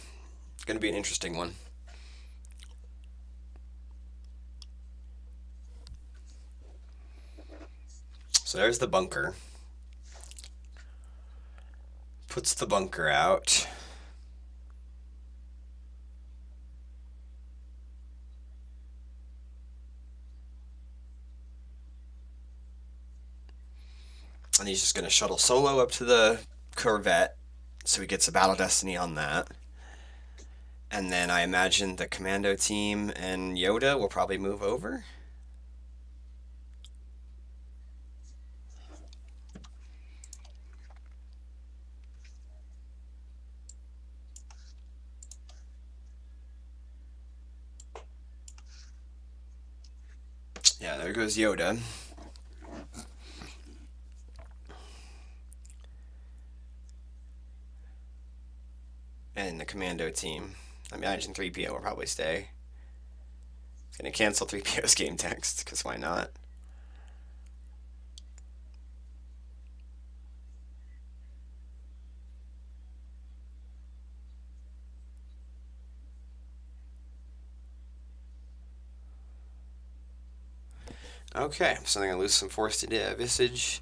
an interesting one. So there's the bunker. Puts the bunker out. And he's just going to shuttle solo up to the Corvette, so he gets a Battle Destiny on that. And then I imagine the Commando team and Yoda will probably move over. Yeah, there goes Yoda. And the Commando team. I imagine 3PO will probably stay. It's going to cancel 3PO's game text, because why not? Okay, so I'm going to lose some force to Visage.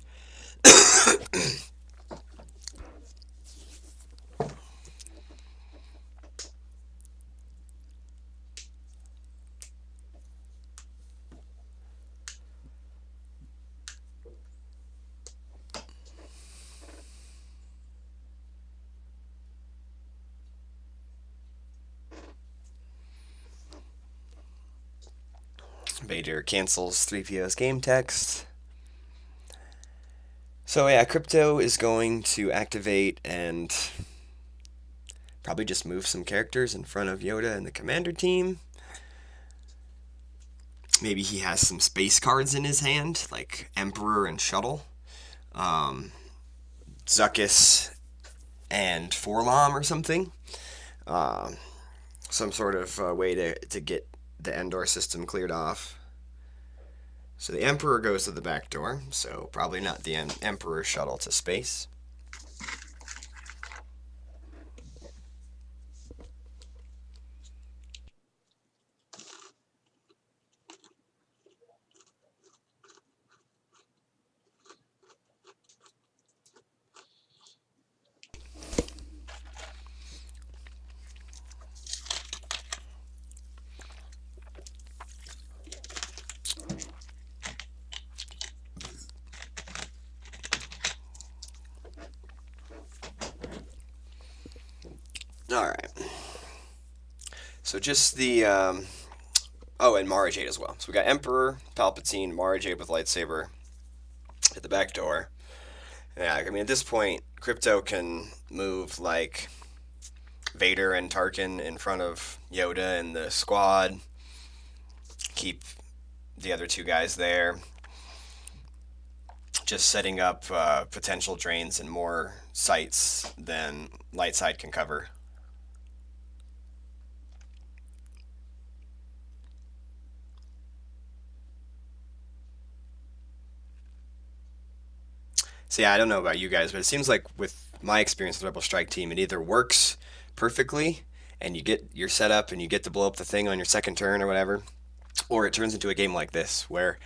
Vader cancels 3PO's game text. So yeah, Crypto is going to activate and probably just move some characters in front of Yoda and the Commander team. Maybe he has some space cards in his hand, like Emperor and Shuttle. Zuckuss and Forlom or something. Some sort of way to get the Endor system cleared off. So the Emperor goes to the back door, so probably not the Emperor shuttle to space. Alright. So just the... oh, and Mara Jade as well. So we got Emperor, Palpatine, Mara Jade with lightsaber at the back door. Yeah, I mean, at this point, Crypto can move, like, Vader and Tarkin in front of Yoda and the squad. Keep the other two guys there. Just setting up potential drains and more sites than light side can cover. So yeah, I don't know about you guys, but it seems like with my experience with the Rebel Strike team, it either works perfectly and you get your setup and you get to blow up the thing on your second turn or whatever, or it turns into a game like this where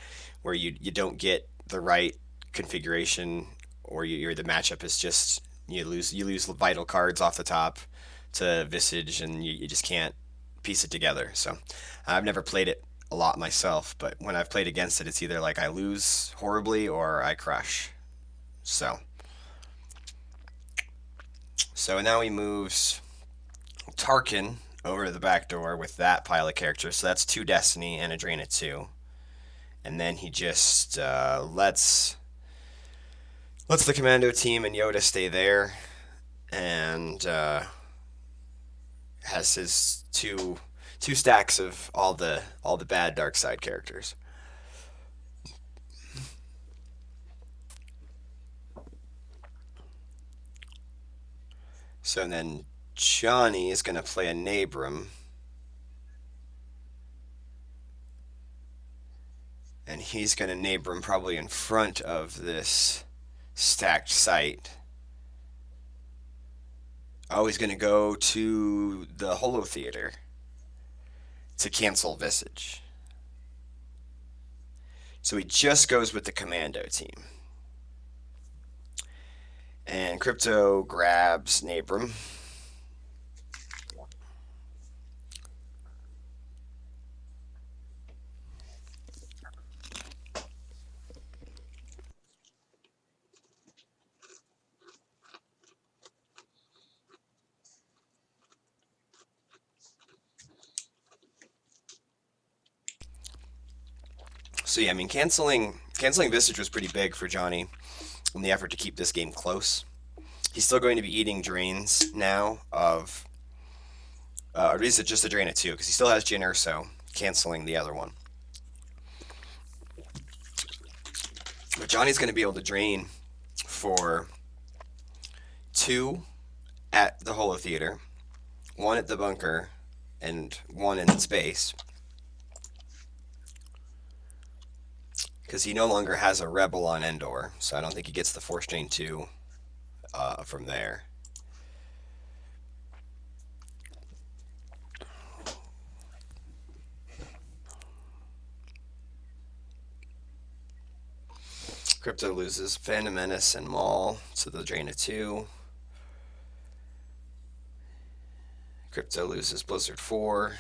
you don't get the right configuration, or the matchup is just you lose vital cards off the top to Visage and you just can't piece it together. So I've never played it a lot myself, but when I've played against it, it's either like I lose horribly or I crush. So now he moves Tarkin over to the back door with that pile of characters. So that's 2 Destiny and a Drain at 2. And then he just lets the Commando team and Yoda stay there, and has his two stacks of all the bad dark side characters. So then Johnny is going to play a Nabram. And he's going to Nabram probably in front of this stacked site. Oh, he's going to go to the Holo Theater to cancel Visage. So he just goes with the Commando team. And Crypto grabs Nabram. So yeah, I mean, canceling Visage was pretty big for Johnny in the effort to keep this game close. He's still going to be eating drains now of, or at least just a drain of 2, because he still has Jin Urso canceling the other one. But Johnny's going to be able to drain for 2 at the Holo Theater, 1 at the bunker, and 1 in space. Because he no longer has a Rebel on Endor, so I don't think he gets the Force Drain 2 from there. Crypto loses Phantom Menace and Maul to the drain of 2. Crypto loses Blizzard 4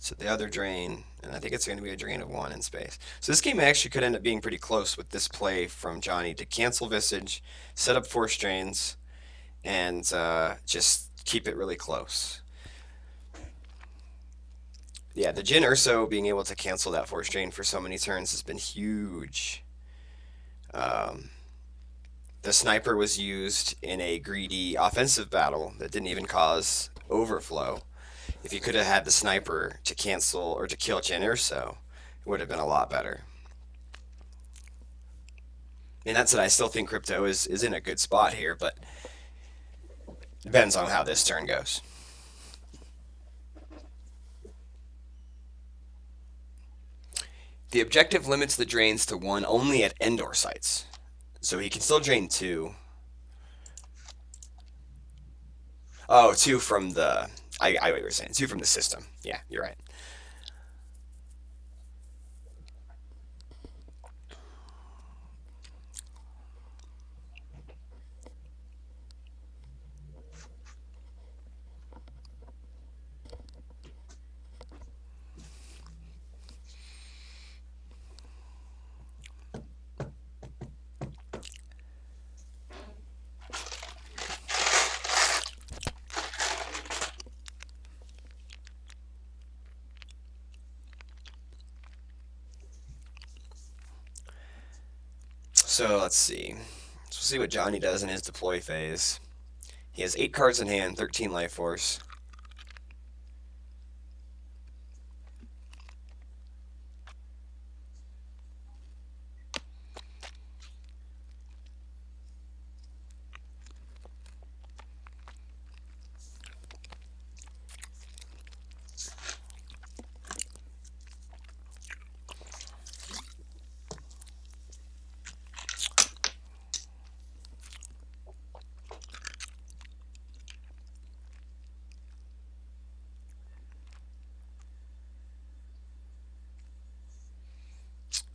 to the other drain, and I think it's going to be a drain of 1 in space. So this game actually could end up being pretty close with this play from Johnny to cancel Visage, set up Force Drains, and just keep it really close. Yeah, the Jin Urso being able to cancel that Force Drain for so many turns has been huge. The sniper was used in a greedy offensive battle that didn't even cause overflow. If you could have had the sniper to cancel or to kill Jin Urso, it would have been a lot better. And that's it. I still think Crypto is in a good spot here, but depends on how this turn goes. The objective limits the drains to 1 only at Endor sites. So he can still drain 2. Oh, 2 from the... I what you were saying. 2 from the system. Yeah, you're right. So let's see. So we'll see what Johnny does in his deploy phase. He has 8 cards in hand, 13 life force.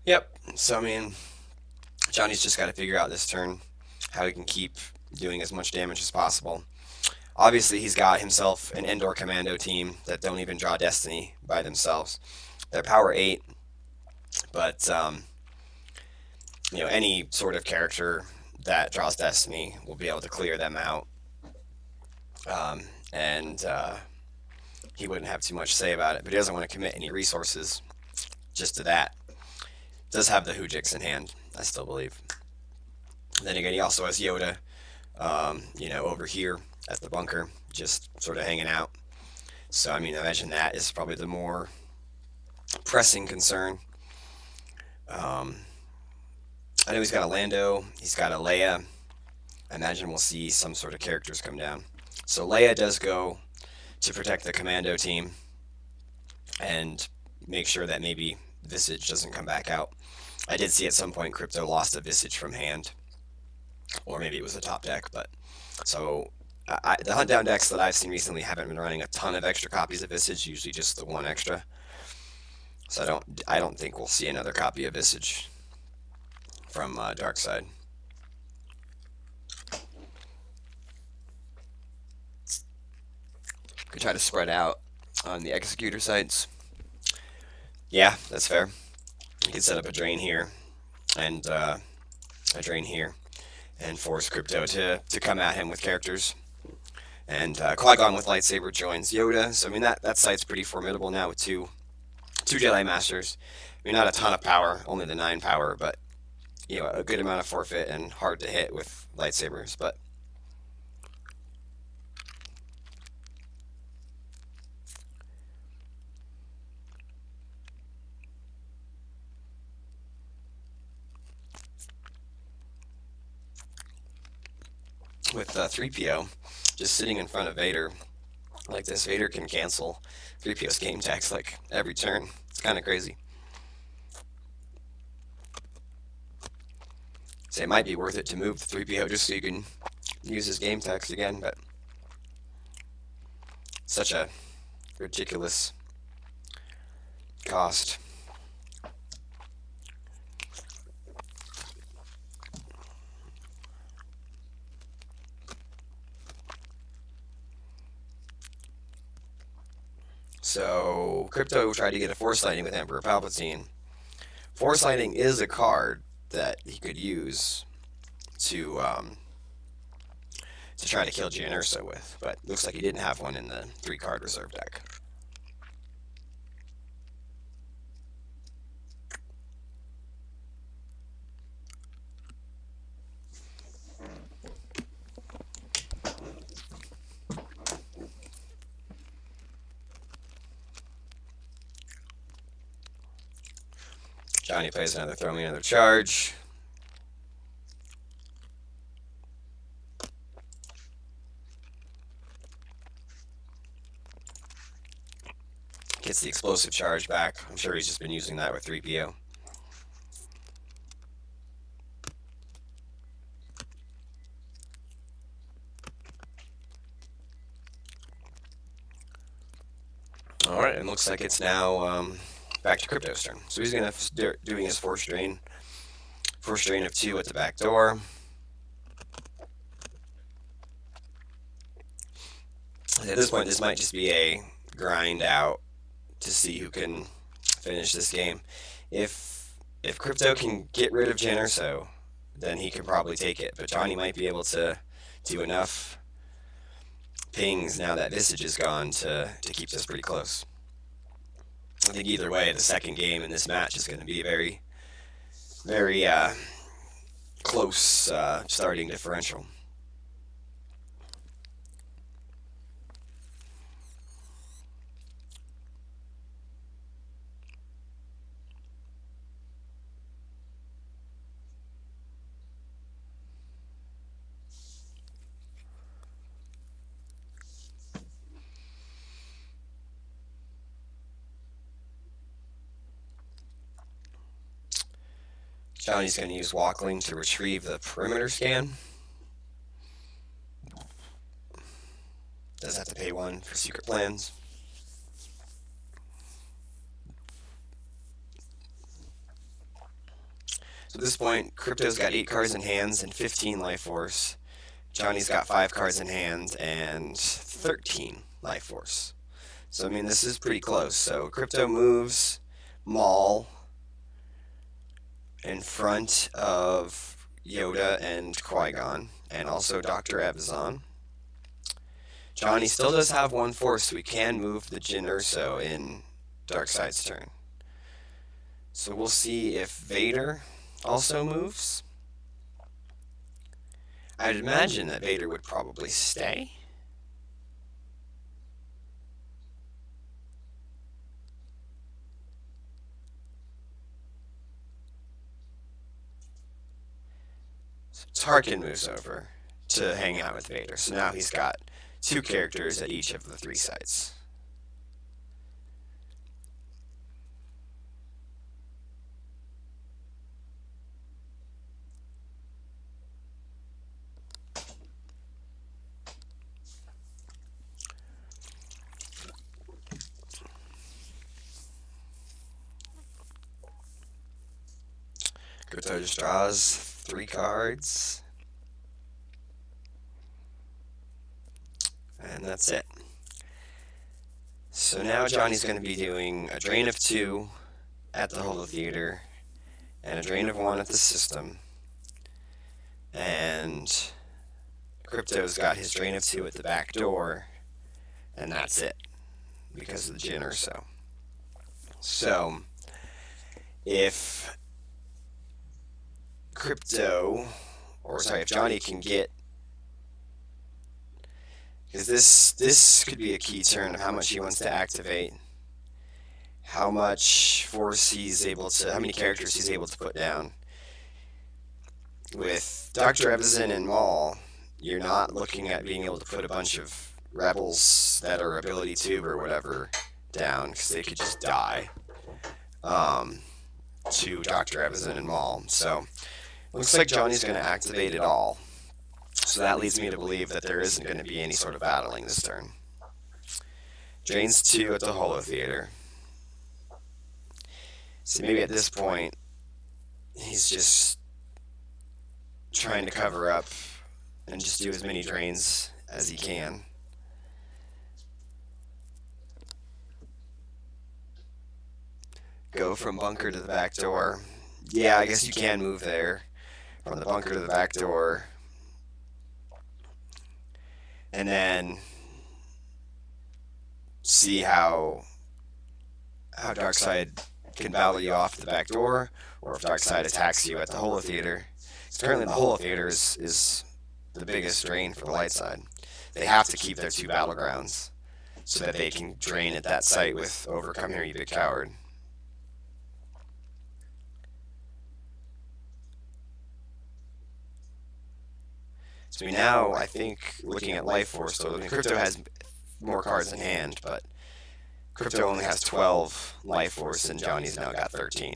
Yep. So I mean, Johnny's just got to figure out this turn how he can keep doing as much damage as possible. Obviously, he's got himself an Endor Commando team that don't even draw Destiny by themselves. They're power 8, but any sort of character that draws Destiny will be able to clear them out, and he wouldn't have too much to say about it. But he doesn't want to commit any resources just to that. Does have the Hujix in hand, I still believe. Then again, he also has Yoda, over here at the bunker, just sort of hanging out. So, I mean, I imagine that is probably the more pressing concern. I know he's got a Lando, he's got a Leia. I imagine we'll see some sort of characters come down. So Leia does go to protect the commando team and make sure that maybe Visage doesn't come back out. I did see at some point Krypto lost a Visage from hand, or maybe it was a top deck, but so the hunt down decks that I've seen recently haven't been running a ton of extra copies of Visage, usually just the one extra. So I don't think we'll see another copy of Visage from Dark Side. Could try to spread out on the executor sites. Yeah, that's fair. You could set up a drain here and a drain here and force Krypto to come at him with characters. And Qui-Gon with lightsaber joins Yoda. So I mean that site's pretty formidable now with two Jedi Masters. I mean, not a ton of power, only the 9 power, but you know, a good amount of forfeit and hard to hit with lightsabers. But with 3PO just sitting in front of Vader like this, Vader can cancel 3PO's game tax like every turn. It's kind of crazy. So it might be worth it to move the 3PO just so you can use his game text again, but such a ridiculous cost. So Krypto tried to get a Force Lightning with Emperor Palpatine. Force Lightning is a card that he could use to try to kill Jyn Erso with, but looks like he didn't have one in the 3-card reserve deck. Johnny plays another throw me another charge. Gets the explosive charge back. I'm sure he's just been using that with 3PO. Alright, and looks like it's now back to Krypto's turn. So he's going to doing his Force Drain of 2 at the back door. At this point, this might just be a grind out to see who can finish this game. If Krypto can get rid of Jyn Erso, then he can probably take it. But Johnny might be able to do enough pings now that Visage is gone to keep this pretty close. I think either way, the second game in this match is going to be a very, very close starting differential. Johnny's going to use Walkling to retrieve the perimeter scan. Does have to pay 1 for secret plans. So at this point, Krypto's got 8 cards in hands and 15 life force. Johnny's got 5 cards in hand and 13 life force. So I mean, this is pretty close. So Krypto moves Maul in front of Yoda and Qui-Gon, and also Dr. Evazan. Johnny still does have 1 force, so we can move the Jyn Erso in Darkseid's turn. So we'll see if Vader also moves. I'd imagine that Vader would probably stay. So Tarkin moves over to hang out with Vader. So now he's got 2 characters at each of the 3 sites. Krypto just draws 3 cards. And that's it. So now Johnny's going to be doing a drain of 2 at the Holo Theater and a drain of 1 at the system. And Krypto's got his drain of 2 at the back door, and that's it because of the Jin Urso. So if if Johnny can get, because this could be a key turn of how much he wants to activate, how much force he's able to, how many characters he's able to put down. With Dr. Evazan and Maul, you're not looking at being able to put a bunch of rebels that are ability tube or whatever down, because they could just die to Dr. Evazan and Maul. So looks like Johnny's going to activate it all. So that leads me to believe that there isn't going to be any sort of battling this turn. Drains 2 at the Holo Theater. So maybe at this point, he's just trying to cover up and just do as many drains as he can. Go from bunker to the back door. Yeah, I guess you can move there. From the bunker to the back door. And then see how Darkseid can battle you off the back door, or if Darkseid attacks you at the Holo Theater. Currently the Holo Theater is the biggest drain for the light side. They have to keep their 2 battlegrounds so that they can drain at that site with Overcome Here, You Big Coward. So now, I think, looking at Life Force, so Krypto has more cards in hand, but Krypto only has 12 Life Force, and Johnny's now got 13.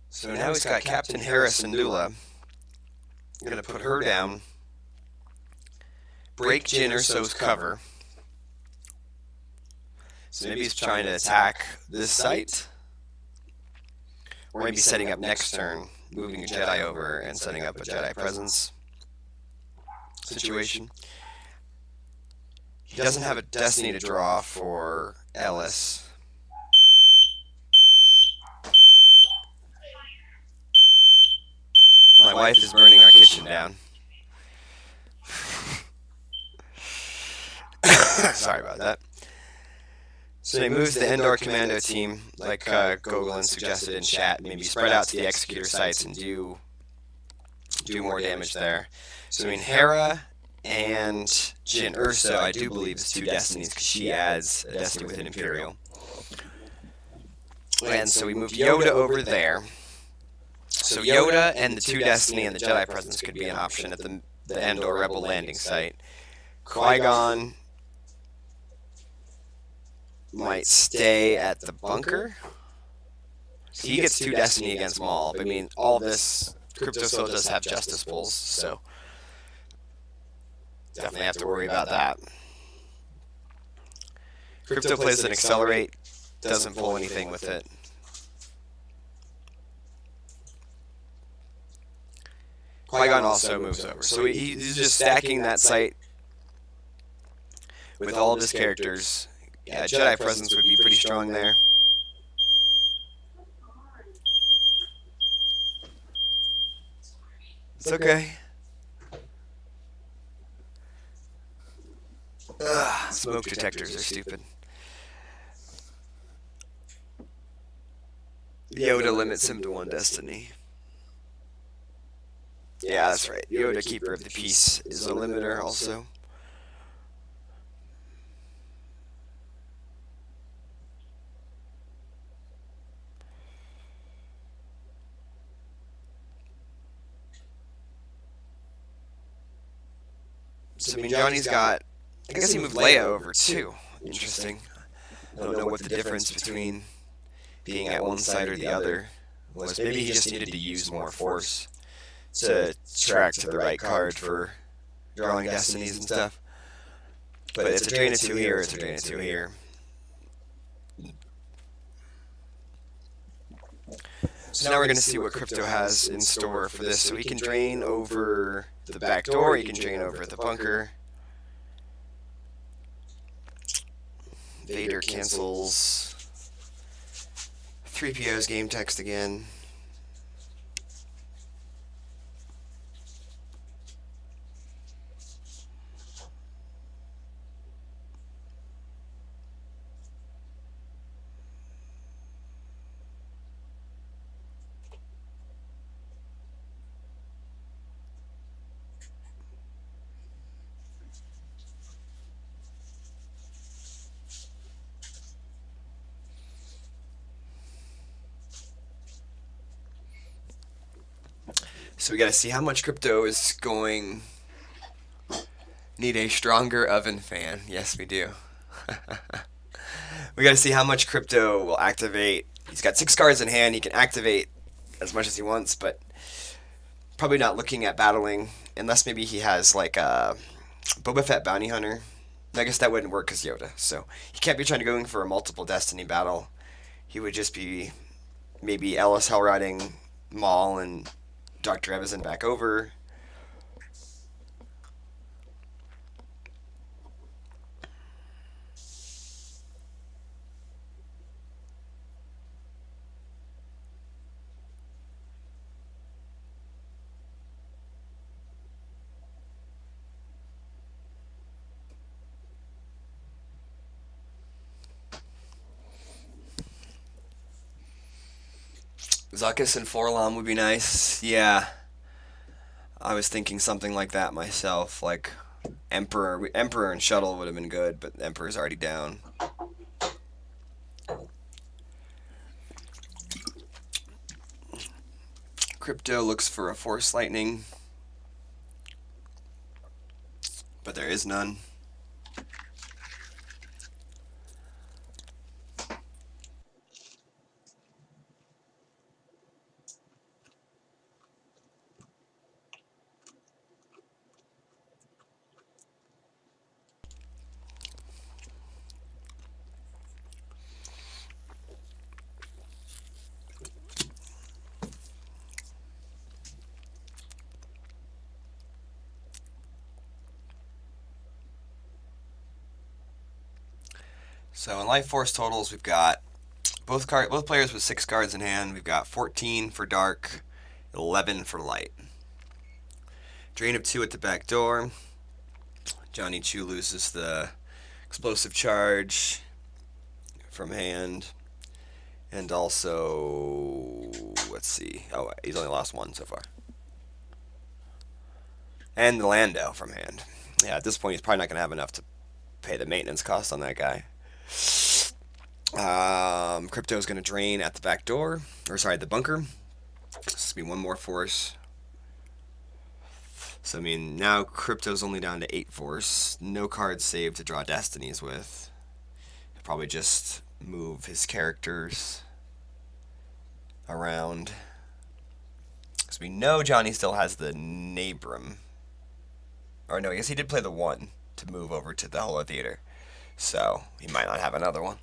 So now he's got Captain Hera Syndulla. I'm going to put her down, break Jin Urso's cover. So maybe he's trying to attack this site, or maybe setting up next turn, moving a Jedi over and setting up a Jedi presence situation. He doesn't have a Destiny to draw for Ellis. My wife is burning our kitchen down. Sorry about that. So he moves the Endor Commando team, like Gogolin suggested in chat, maybe spread out to the Executor sites and do more damage there. So I mean, Hera and Jin Urso, I do believe, is 2 Destinies, because she adds a Destiny with an Imperial. And so we moved Yoda over there. So Yoda and the 2 Destiny and the Jedi presence could be an option at the Endor Rebel landing site. Qui-Gon might stay at the bunker. So he gets 2 Destiny against Maul. But I mean, all this, Krypto still does have Justice pulls, so definitely have to worry about that. Krypto plays an Accelerate, doesn't pull anything with it. Qui-Gon also moves over. So he's just stacking that site with all of his characters. Yeah, Jedi presence would be pretty strong there. It's okay. Ugh, smoke detectors are stupid. Yoda limits him to one destiny. Yeah, that's right. Yoda, Keeper of the Peace, is a limiter also. So, I mean, Johnny's got... I guess he moved Leia over, too. Interesting. I don't know what the difference between being at one side or the other was. Maybe he just needed to use more force to track to the right card for drawing destinies and stuff. But it's a drain of 2 here, it's a drain of 2 here. So now we're going to see what Krypto has in store for this. So he can drain over the back door, he can drain over the bunker. Vader cancels 3PO's game text again. So we got to see how much Krypto is going. Need a stronger oven fan. Yes, we do. We got to see how much Krypto will activate. He's got 6 cards in hand. He can activate as much as he wants, but probably not looking at battling unless maybe he has like a Boba Fett bounty hunter. I guess that wouldn't work as Yoda. So he can't be trying to go for a multiple destiny battle. He would just be maybe Ellis hell riding Maul and Dr. Evison back over. Zuckuss and Forlom would be nice. Yeah. I was thinking something like that myself. Like Emperor and Shuttle would have been good, but Emperor's already down. Krypto looks for a Force Lightning, but there is none. So in Life Force totals, we've got both players with 6 cards in hand. We've got 14 for Dark, 11 for Light. Drain of 2 at the back door. Johnny Chu loses the explosive charge from hand. And also, let's see. Oh, he's only lost 1 so far. And the Lando from hand. Yeah, at this point, he's probably not going to have enough to pay the maintenance cost on that guy. Krypto is going to drain at the back door, or sorry, the bunker. This will be 1 more force. So I mean, now Krypto's only down to 8 force. No cards saved to draw destinies with. He'll probably just move his characters around. Because we know Johnny still has the Nabram. Or no, I guess he did play the 1 to move over to the Holo Theater. So he might not have another one.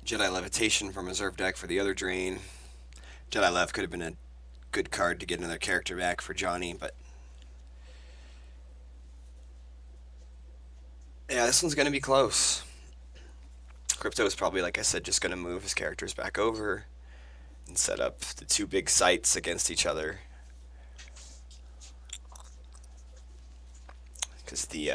Jedi Levitation from reserve deck for the other drain. Jedi Lev could have been a good card to get another character back for Johnny, but yeah, this one's going to be close. Krypto is probably, like I said, just going to move his characters back over and set up the two big sites against each other. Because the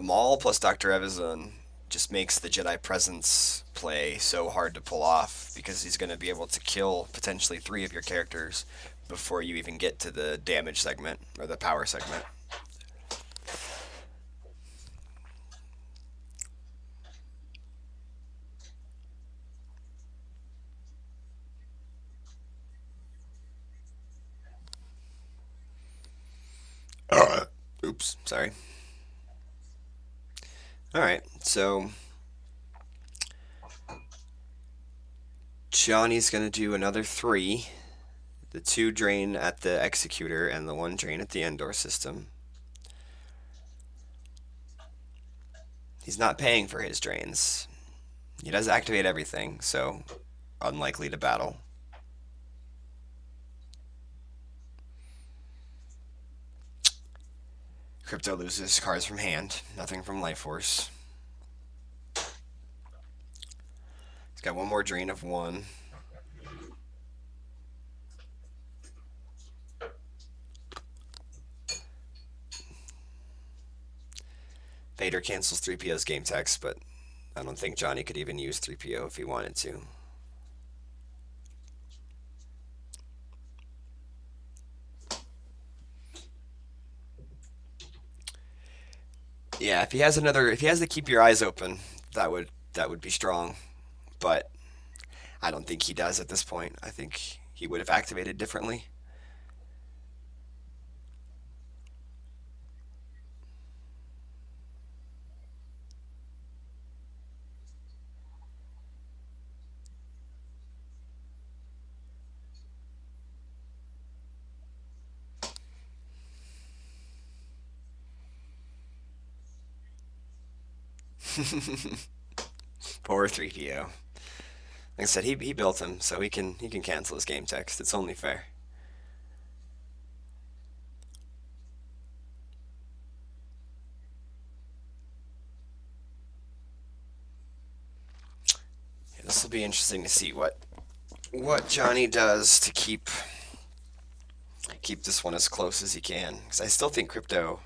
Maul plus Dr. Evazan just makes the Jedi Presence play so hard to pull off, because he's going to be able to kill potentially 3 of your characters before you even get to the damage segment or the power segment. Oops, sorry. Alright, so Johnny's going to do another 3. The 2 drain at the Executor and the 1 drain at the Endor system. He's not paying for his drains. He does activate everything, so unlikely to battle. Krypto loses cards from hand, nothing from Life Force. He's got 1 more drain of 1. Vader cancels 3PO's game text, but I don't think Johnny could even use 3PO if he wanted to. Yeah, if he has to keep your eyes open, that would be strong, but I don't think he does at this point. I think he would have activated differently. Poor 3PO. Like I said, he built him, so he can cancel his game text. It's only fair. Yeah, this will be interesting to see what Johnny does to keep this one as close as he can, because I still think Krypto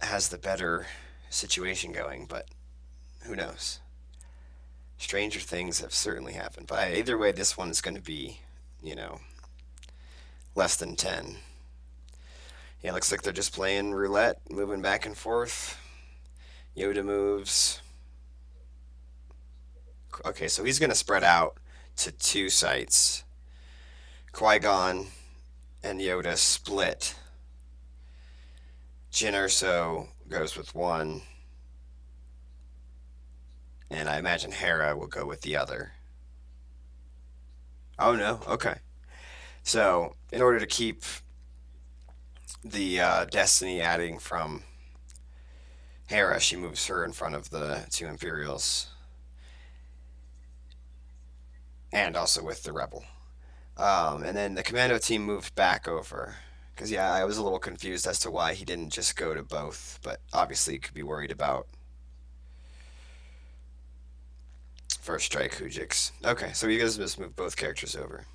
has the better situation going, but who knows? Stranger things have certainly happened. But either way, this one is going to be, less than 10. Yeah, looks like they're just playing roulette, moving back and forth. Yoda moves. Okay, so he's going to spread out to 2 sites. Qui-Gon and Yoda split. Jyn Erso goes with 1. And I imagine Hera will go with the other. Oh no, okay. So, in order to keep the Destiny adding from Hera, she moves her in front of the 2 Imperials. And also with the Rebel. And then the Commando team moved back over. Because, yeah, I was a little confused as to why he didn't just go to both. But obviously he could be worried about First Strike Hujix. Okay, so you guys just move both characters over.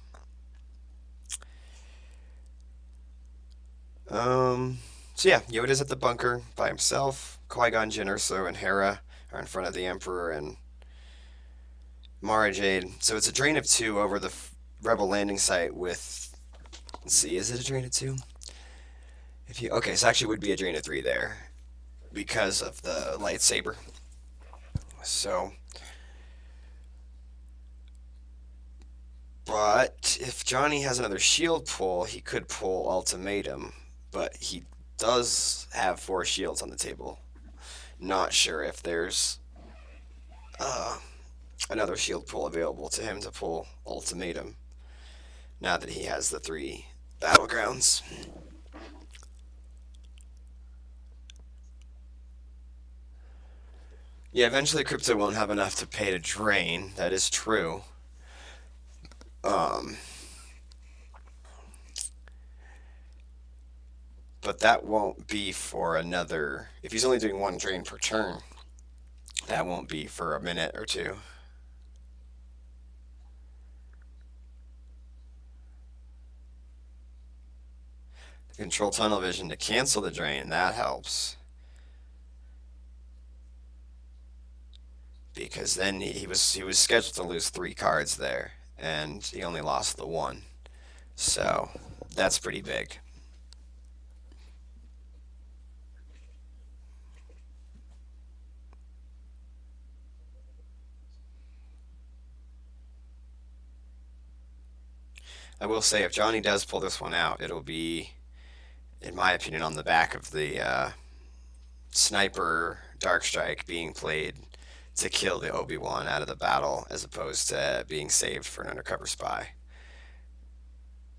So yeah, Yoda's at the bunker by himself. Qui-Gon, Jyn Erso, and Hera are in front of the Emperor and Mara Jade. So it's a drain of 2 over the Rebel landing site with... Let's see, is it a drain of 2? Okay, so actually it would be a drain of 3 there because of the lightsaber. So... But if Johnny has another shield pull, he could pull Ultimatum. But he does have 4 shields on the table. Not sure if there's another shield pull available to him to pull Ultimatum, now that he has the 3 battlegrounds. Yeah, eventually Crypto won't have enough to pay to drain. That is true. Um, but that won't be for another. If he's only doing one drain per turn, that won't be for a minute or two. Control tunnel vision to cancel the drain. That helps. Because then he was scheduled to lose 3 cards there, and he only lost the 1. So that's pretty big. I will say, if Johnny does pull this one out, it'll be, in my opinion, on the back of the sniper Dark Strike being played to kill the Obi-Wan out of the battle, as opposed to being saved for an undercover spy.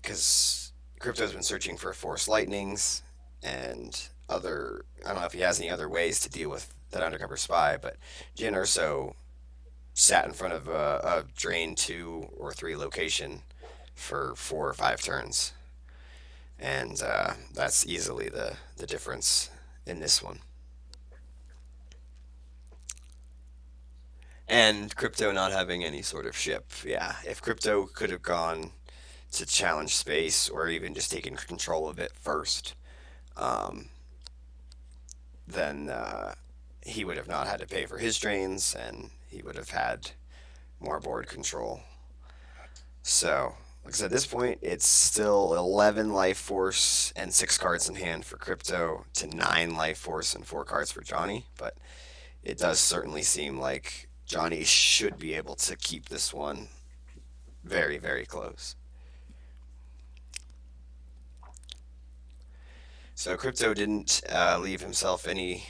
Because Crypto's been searching for Force Lightnings and other. I don't know if he has any other ways to deal with that undercover spy, but Jyn Erso sat in front of a drain 2 or 3 location for 4 or 5 turns, and that's easily the difference in this one. And Crypto not having any sort of ship. Yeah, if Crypto could have gone to challenge space or even just taken control of it first, um, then he would have not had to pay for his drains, and he would have had more board control. So, like I said, at this point, it's still 11 life force and 6 cards in hand for Crypto to 9 life force and 4 cards for Johnny, but it does certainly seem like Johnny should be able to keep this one very, very close. So Crypto didn't leave himself any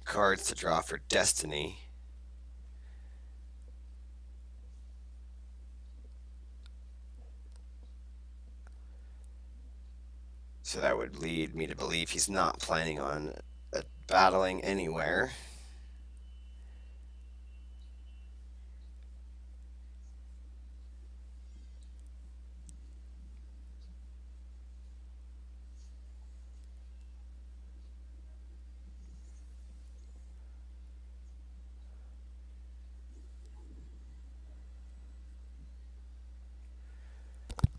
cards to draw for Destiny. So that would lead me to believe he's not planning on battling anywhere.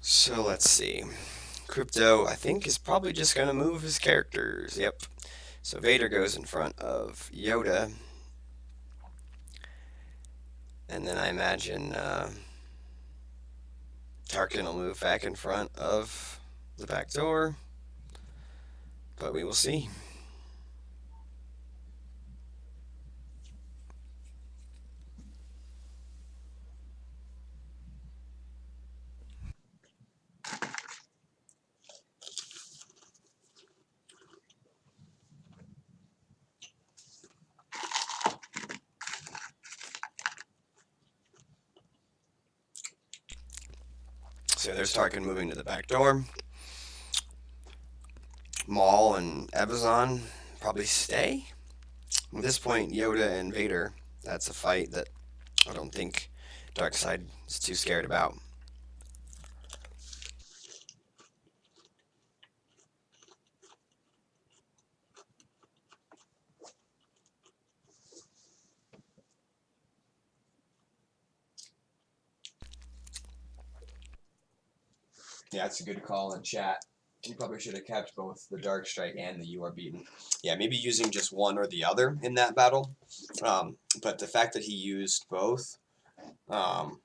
So let's see. Crypto, I think, is probably just going to move his characters. Yep. So Vader goes in front of Yoda. And then I imagine Tarkin will move back in front of the back door. But we will see. So there's Tarkin moving to the back door. Maul and Evazan probably stay. At this point, Yoda and Vader, that's a fight that I don't think Darkseid is too scared about. Yeah, that's a good call in chat. You probably should have kept both the Dark Strike and the You Are Beaten. Yeah, maybe using just one or the other in that battle. But the fact that he used both, like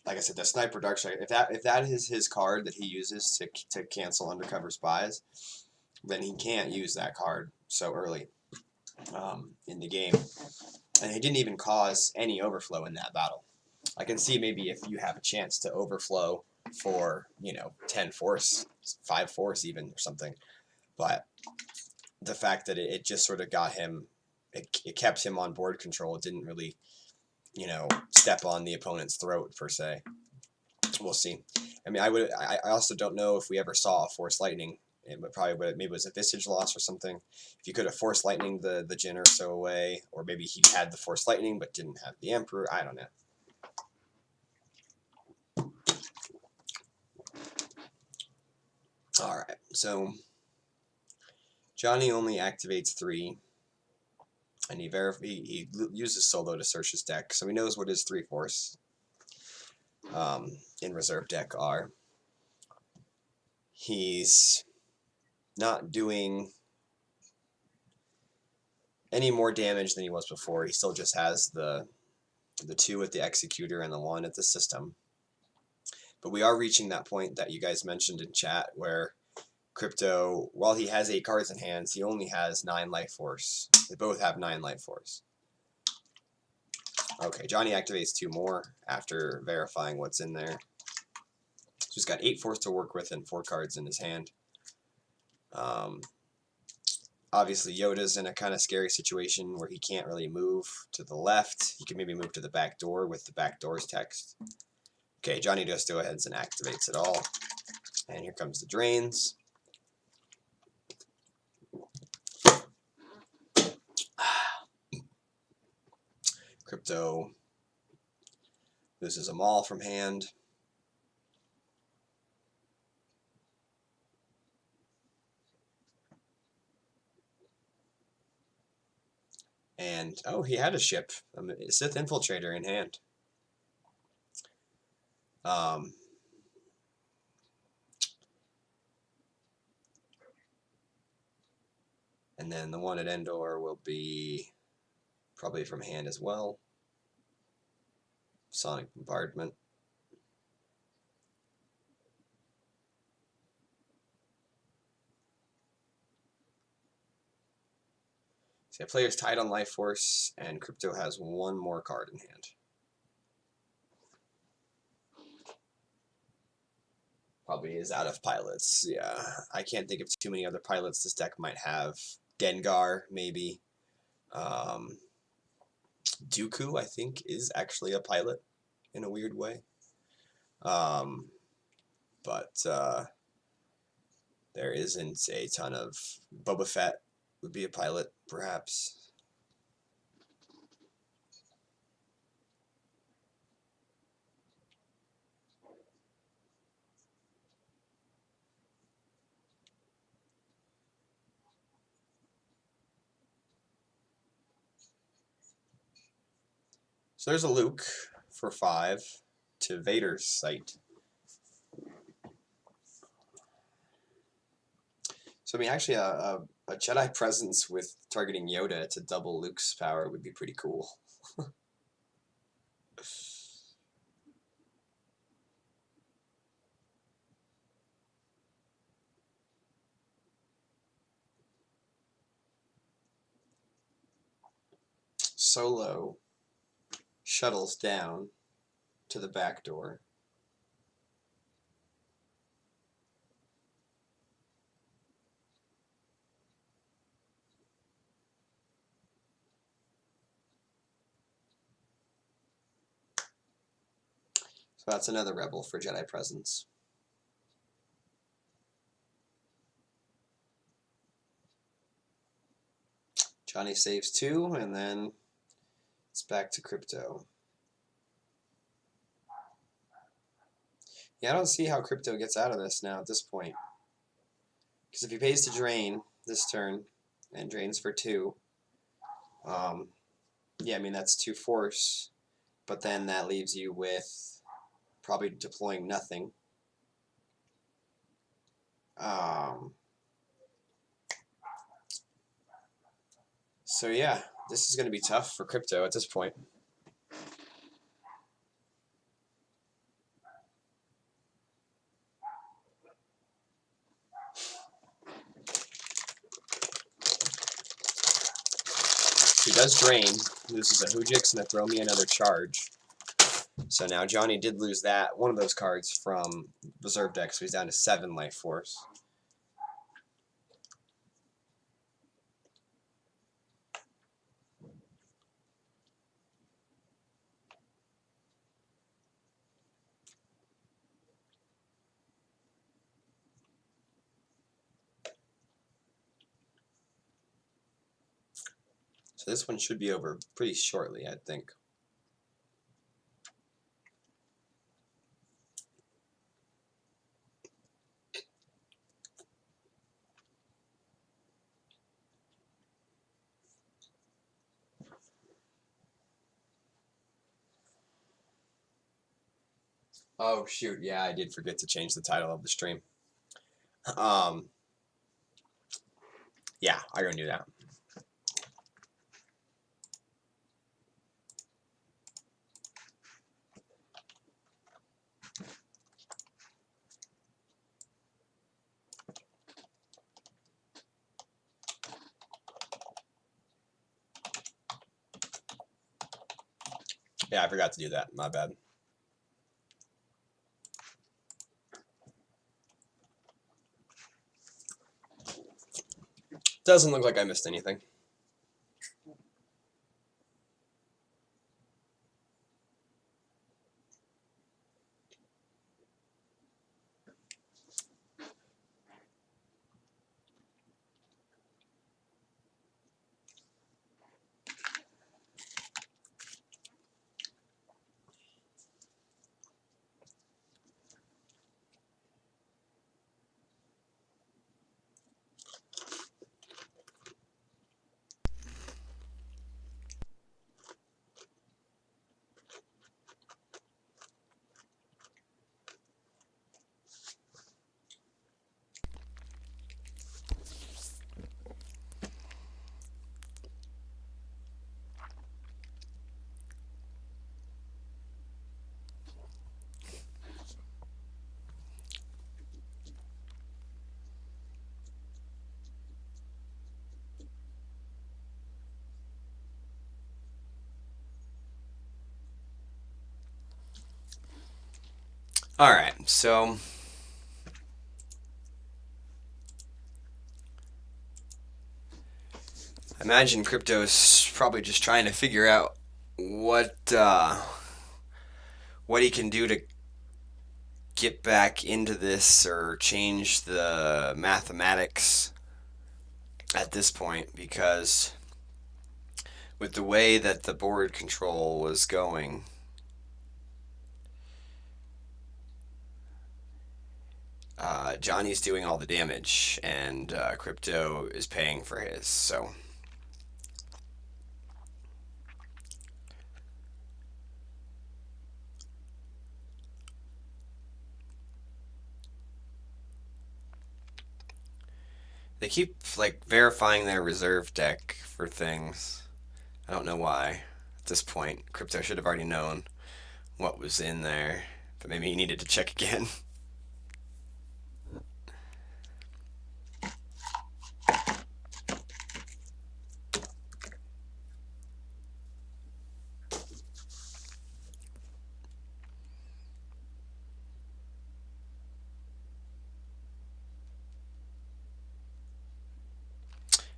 I said, the Sniper Dark Strike, if that is his card that he uses to cancel undercover spies, then he can't use that card so early in the game. And he didn't even cause any overflow in that battle. I can see maybe if you have a chance to overflow for 10 force, 5 force even, or something, but the fact that it just sort of got him, it kept him on board control. It didn't really step on the opponent's throat per se. We'll see. I mean, I also don't know if we ever saw a Force Lightning maybe it was a Visage loss or something. If you could have Force Lightning the Jin or so away, or maybe he had the Force Lightning but didn't have the Emperor. I don't know. All right, so Johnny only activates 3, and he uses solo to search his deck, so he knows what his 3 Force in reserve deck are. He's not doing any more damage than he was before. He still just has the 2 at the Executor and the 1 at the system. But we are reaching that point that you guys mentioned in chat where Krypto, while he has 8 cards in hands, he only has 9 life force. They both have 9 life force. Okay, Johnny activates 2 more after verifying what's in there. So he's got 8 force to work with and 4 cards in his hand. Obviously, Yoda's in a kind of scary situation where he can't really move to the left. He can maybe move to the back door with the back door's text. Okay, Johnny just go ahead and activates it all. And here comes the drains. Krypto loses them all from hand. And, oh, he had a ship, a Sith Infiltrator in hand. And then the one at Endor will be probably from hand as well. Sonic Bombardment. So the player's tied on life force, and Krypto has 1 more card in hand. Probably is out of pilots. Yeah, I can't think of too many other pilots this deck might have. Dengar, maybe. Dooku, I think, is actually a pilot in a weird way. But there isn't a ton of... Boba Fett would be a pilot, perhaps. So there's a Luke for 5 to Vader's site. So I mean, actually, a Jedi presence with targeting Yoda to double Luke's power would be pretty cool. Solo shuttles down to the back door. So that's another rebel for Jedi presence. Johnny saves 2, and then it's back to Krypto. Yeah, I don't see how Krypto gets out of this now at this point. Because if he pays to drain this turn, and drains for 2, yeah, I mean, that's 2 force. But then that leaves you with probably deploying nothing. So yeah, this is going to be tough for Krypto at this point. He does drain, loses a Hujix and a Throw Me Another Charge. So now Johnny did lose that, one of those cards from reserve deck, so he's down to 7 life force. So this one should be over pretty shortly, I think. Oh shoot, yeah, I did forget to change the title of the stream. Yeah, I'm gonna do that. Yeah, I forgot to do that. My bad. Doesn't look like I missed anything. All right, so I imagine crypto's probably just trying to figure out what he can do to get back into this or change the mathematics at this point, because with the way that the board control was going, Johnny's doing all the damage, and Krypto is paying for his. So they keep like verifying their reserve deck for things. I don't know why. At this point, Krypto should have already known what was in there, but maybe he needed to check again.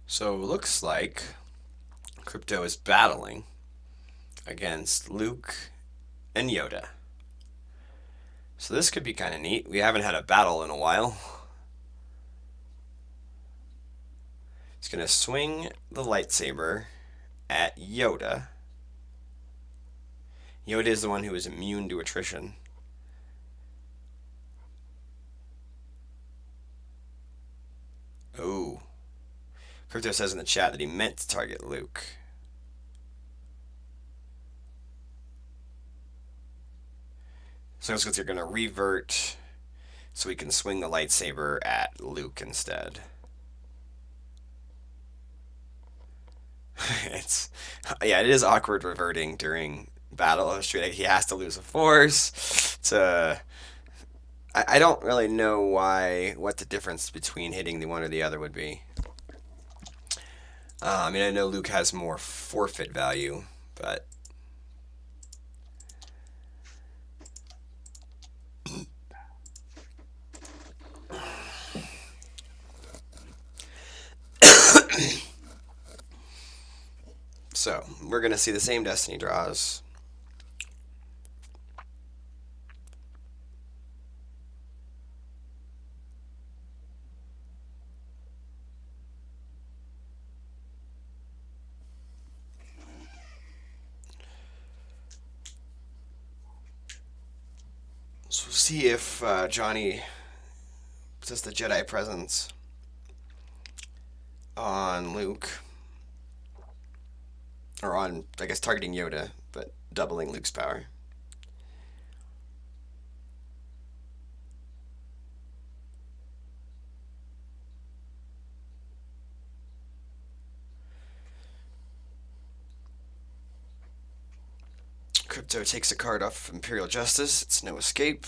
So it looks like Krypto is battling against Luke and Yoda. So this could be kind of neat. We haven't had a battle in a while. He's going to swing the lightsaber at Yoda. Yoda is the one who is immune to attrition. Oh. Krypto says in the chat that he meant to target Luke. So it's because you're going to revert so we can swing the lightsaber at Luke instead. It is awkward reverting during battle. He has to lose a force. I don't really know what the difference between hitting the one or the other would be. I know Luke has more forfeit value, but so we're going to see the same destiny draws. So we'll see if Johnny puts the Jedi presence on Luke. Or on, I guess, targeting Yoda, but doubling Luke's power. Krypto takes a card off Imperial Justice. It's no escape.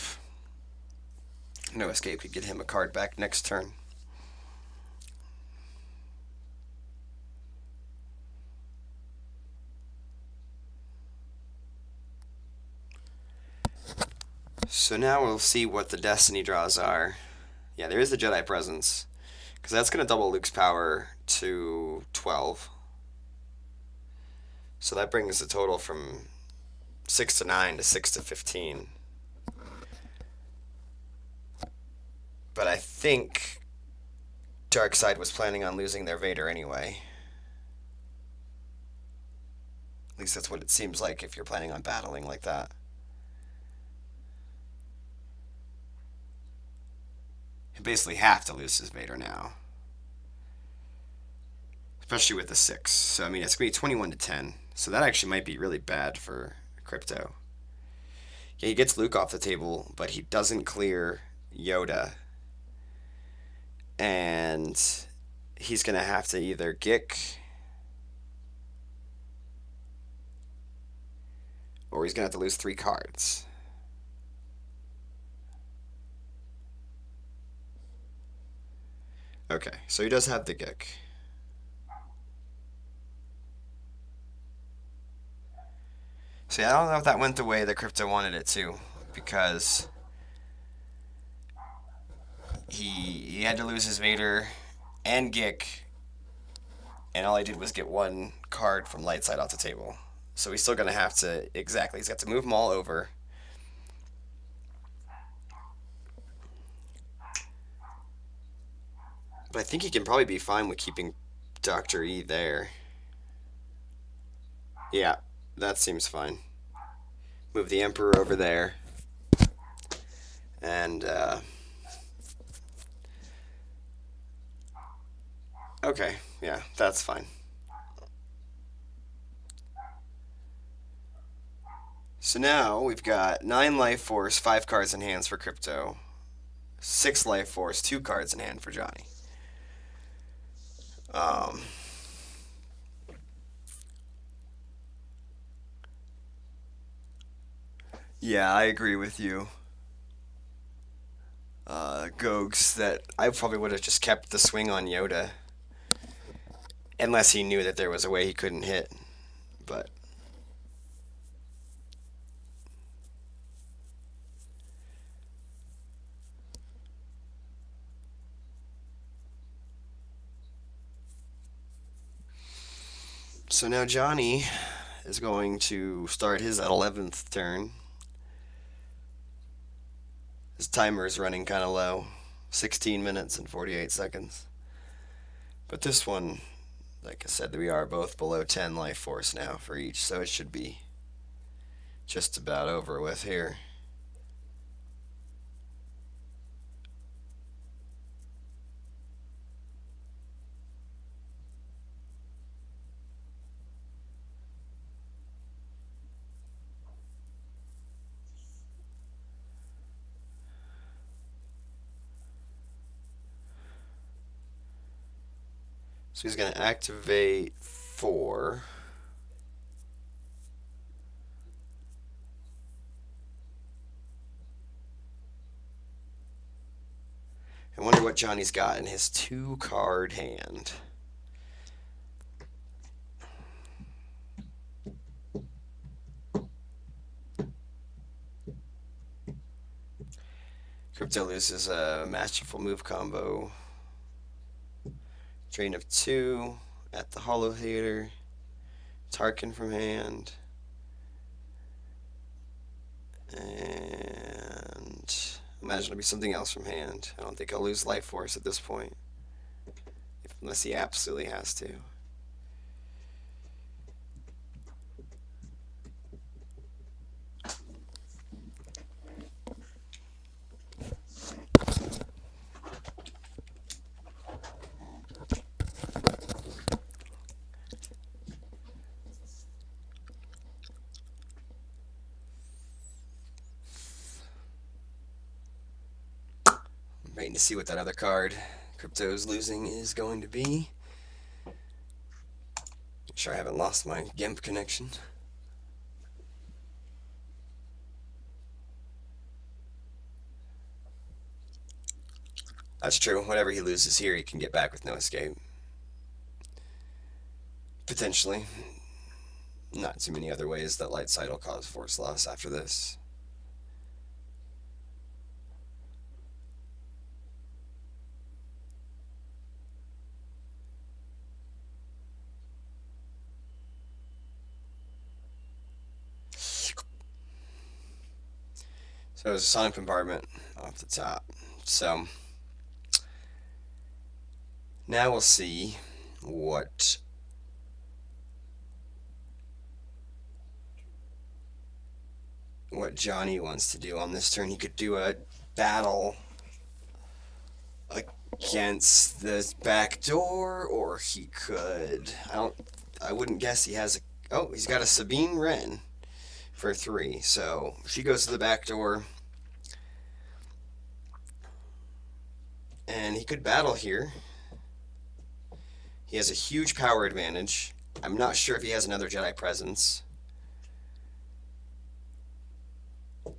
No escape could get him a card back next turn. So now we'll see what the Destiny draws are. Yeah, there is the Jedi presence, because that's going to double Luke's power to 12. So that brings the total from 6 to 9 to 6 to 15. But I think Darkseid was planning on losing their Vader anyway. At least that's what it seems like if you're planning on battling like that. He basically have to lose his Vader now. Especially with the 6. So, I mean, it's going to be 21 to 10. So that actually might be really bad for Krypto. Yeah, he gets Luke off the table, but he doesn't clear Yoda. And he's going to have to either Gick, or he's going to have to lose 3 cards. Okay, so he does have the Gick. See, I don't know if that went the way that Krypto wanted it to, because he had to lose his Vader and Gick, and all I did was get 1 card from Lightside off the table. So he's still going to have to, exactly, he's got to move them all over. But I think he can probably be fine with keeping Dr. E there. Yeah, that seems fine. Move the Emperor over there. And, okay, yeah, that's fine. So now we've got 9 Life Force, 5 cards in hands for Krypto. 6 Life Force, 2 cards in hand for Johnny. Yeah, I agree with you. Gogs, that I probably would have just kept the swing on Yoda. Unless he knew that there was a way he couldn't hit. But so now Johnny is going to start his 11th turn. His timer is running kind of low, 16 minutes and 48 seconds. But this one, like I said, we are both below 10 life force now for each, so it should be just about over with here. So he's going to activate 4. I wonder what Johnny's got in his 2-card hand. Krypto loses a masterful move combo. Drain of 2 at the Hollow Theater. Tarkin from hand. And imagine it'll be something else from hand. I don't think I'll lose life force at this point. Unless he absolutely has to. waiting to see what that other card Krypto's losing is going to be. Make sure I haven't lost my GIMP connection. That's true. Whatever he loses here, he can get back with no escape. Potentially. Not too many other ways that light side will cause force loss after this. So it's a sonic bombardment off the top. So now we'll see what Johnny wants to do on this turn. He could do a battle against this back door, or he could, I wouldn't guess he has he's got a Sabine Wren for 3. So she goes to the back door, and he could battle here. He has a huge power advantage. I'm not sure if he has another Jedi presence,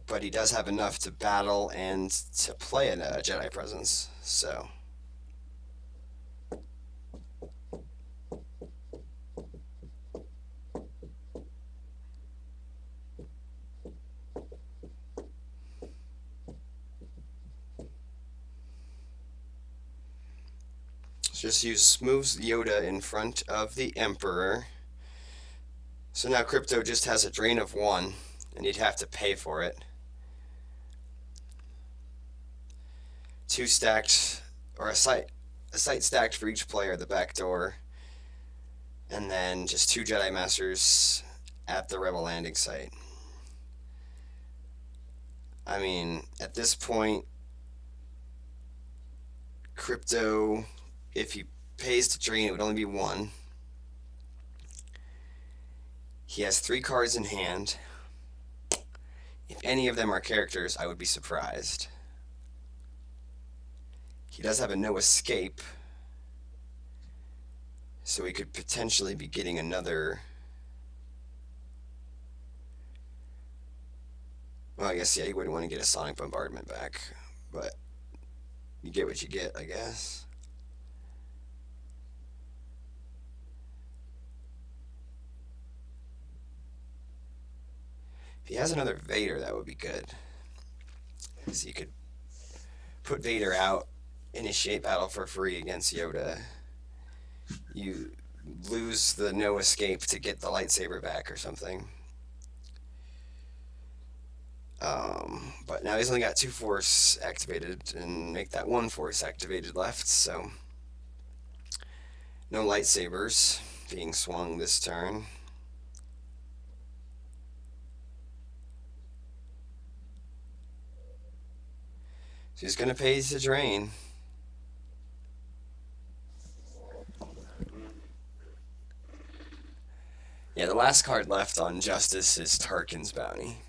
but he does have enough to battle and to play a Jedi presence. So just moves Yoda in front of the Emperor. So now Krypto just has a drain of 1, and he'd have to pay for it. 2 stacked, or a site stacked for each player at the back door, and then just 2 Jedi Masters at the Rebel landing site. I mean, at this point, Krypto, if he pays to drain, it would only be 1. He has 3 cards in hand. If any of them are characters, I would be surprised. He does have a no escape, so he could potentially be getting another. Well, I guess, yeah, he wouldn't want to get a sonic bombardment back, but you get what you get, I guess. If he has another Vader, that would be good, because he could put Vader out, initiate battle for free against Yoda. You lose the no escape to get the lightsaber back or something. But now he's only got 2 force activated, and make that 1 force activated left, so no lightsabers being swung this turn. So he's going to pay to drain. Yeah, the last card left on Justice is Tarkin's Bounty.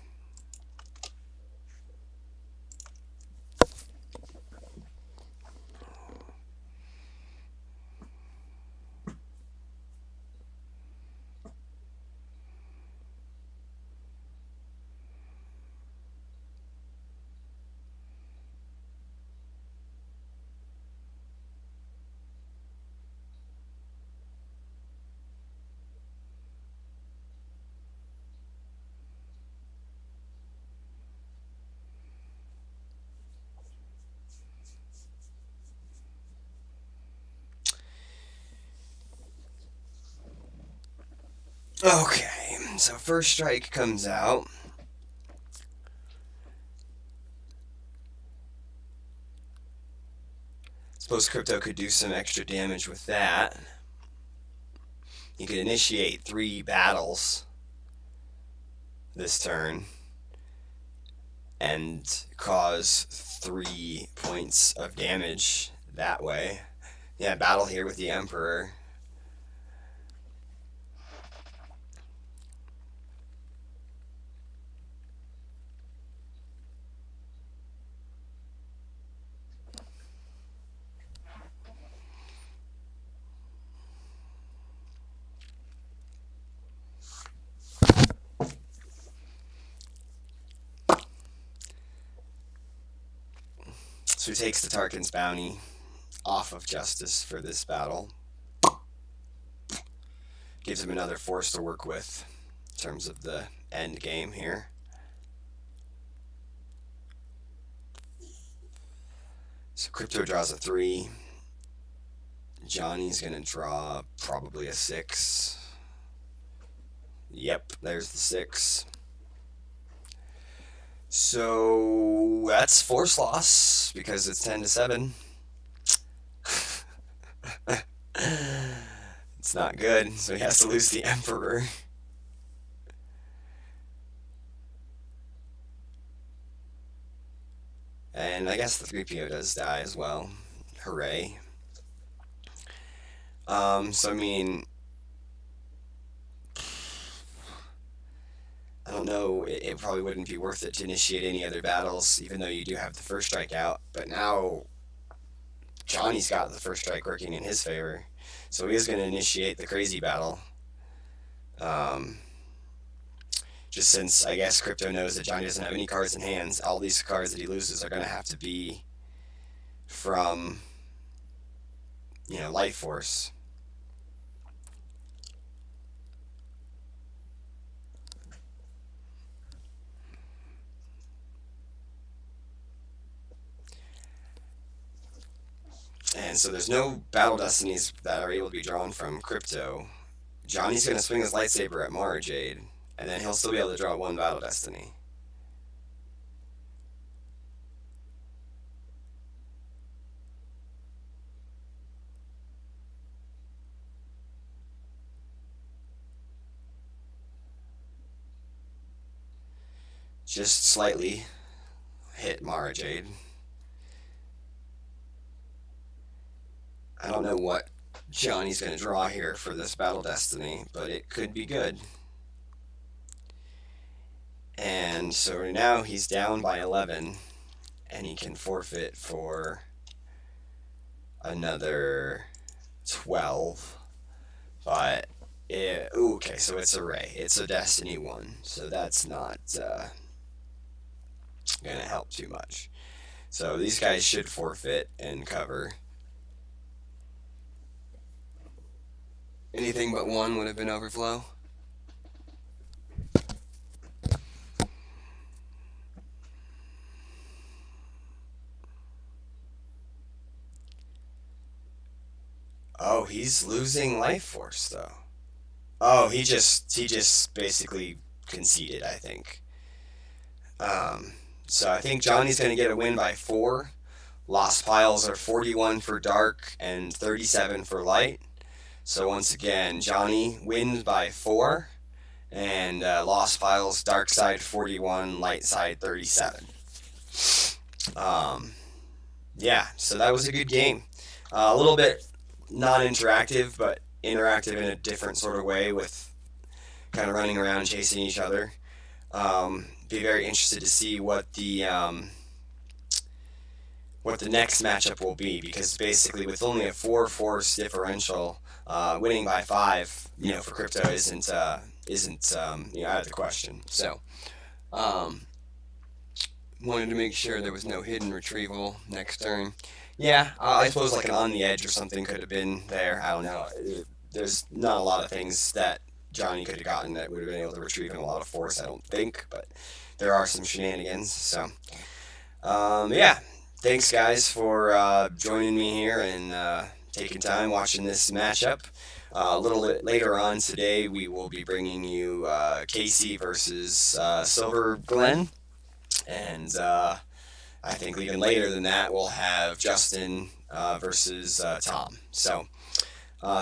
Okay, so first strike comes out. Suppose Krypto could do some extra damage with that. He could initiate 3 battles this turn and cause 3 points of damage that way. Yeah, battle here with the Emperor. So he takes the Tarkin's bounty off of Justice for this battle. Gives him another force to work with in terms of the end game here. So Krypto draws a 3. Johnny's going to draw probably a 6. Yep, there's the 6. So that's force loss because it's 10-7. It's not good, so he has to lose the Emperor. And I guess the 3PO does die as well. Hooray. So I mean, I don't know, it probably wouldn't be worth it to initiate any other battles, even though you do have the first strike out. But now, Johnny's got the first strike working in his favor, so he is going to initiate the crazy battle. Just since, I guess, Krypto knows that Johnny doesn't have any cards in hands, all these cards that he loses are going to have to be from, Life Force. And so there's no Battle Destinies that are able to be drawn from Krypto. Johnny's going to swing his lightsaber at Mara Jade, and then he'll still be able to draw 1 Battle Destiny. Just slightly hit Mara Jade. I don't know what Johnny's going to draw here for this Battle Destiny, but it could be good. And so now he's down by 11, and he can forfeit for another 12. But, okay, so it's a Ray. It's a Destiny 1, so that's not going to help too much. So these guys should forfeit and cover. Anything but 1 would have been overflow. Oh, he's losing life force though. Oh, he just basically conceded, I think. So I think Johnny's going to get a win by 4. Lost piles are 41 for dark and 37 for light. So once again, Johnny wins by 4, and Lost Files, Dark Side 41, Light Side 37. Yeah, so that was a good game. A little bit non-interactive, but interactive in a different sort of way with kind of running around chasing each other. Be very interested to see what the next matchup will be, because basically with only a 4 force differential, winning by 5, for Krypto isn't out of the question. So, wanted to make sure there was no hidden retrieval next turn. Yeah, I suppose like an on the edge or something could have been there. I don't know. There's not a lot of things that Johnny could have gotten that would have been able to retrieve in a lot of force, I don't think, but there are some shenanigans. So, yeah. Thanks, guys, for joining me here and taking time watching this matchup. A little bit later on today, we will be bringing you Casey versus Silver Glen. And I think even later than that, we'll have Justin versus Tom. So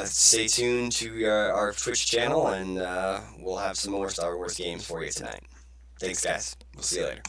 stay tuned to our Twitch channel, and we'll have some more Star Wars games for you tonight. Thanks, guys. We'll see you later.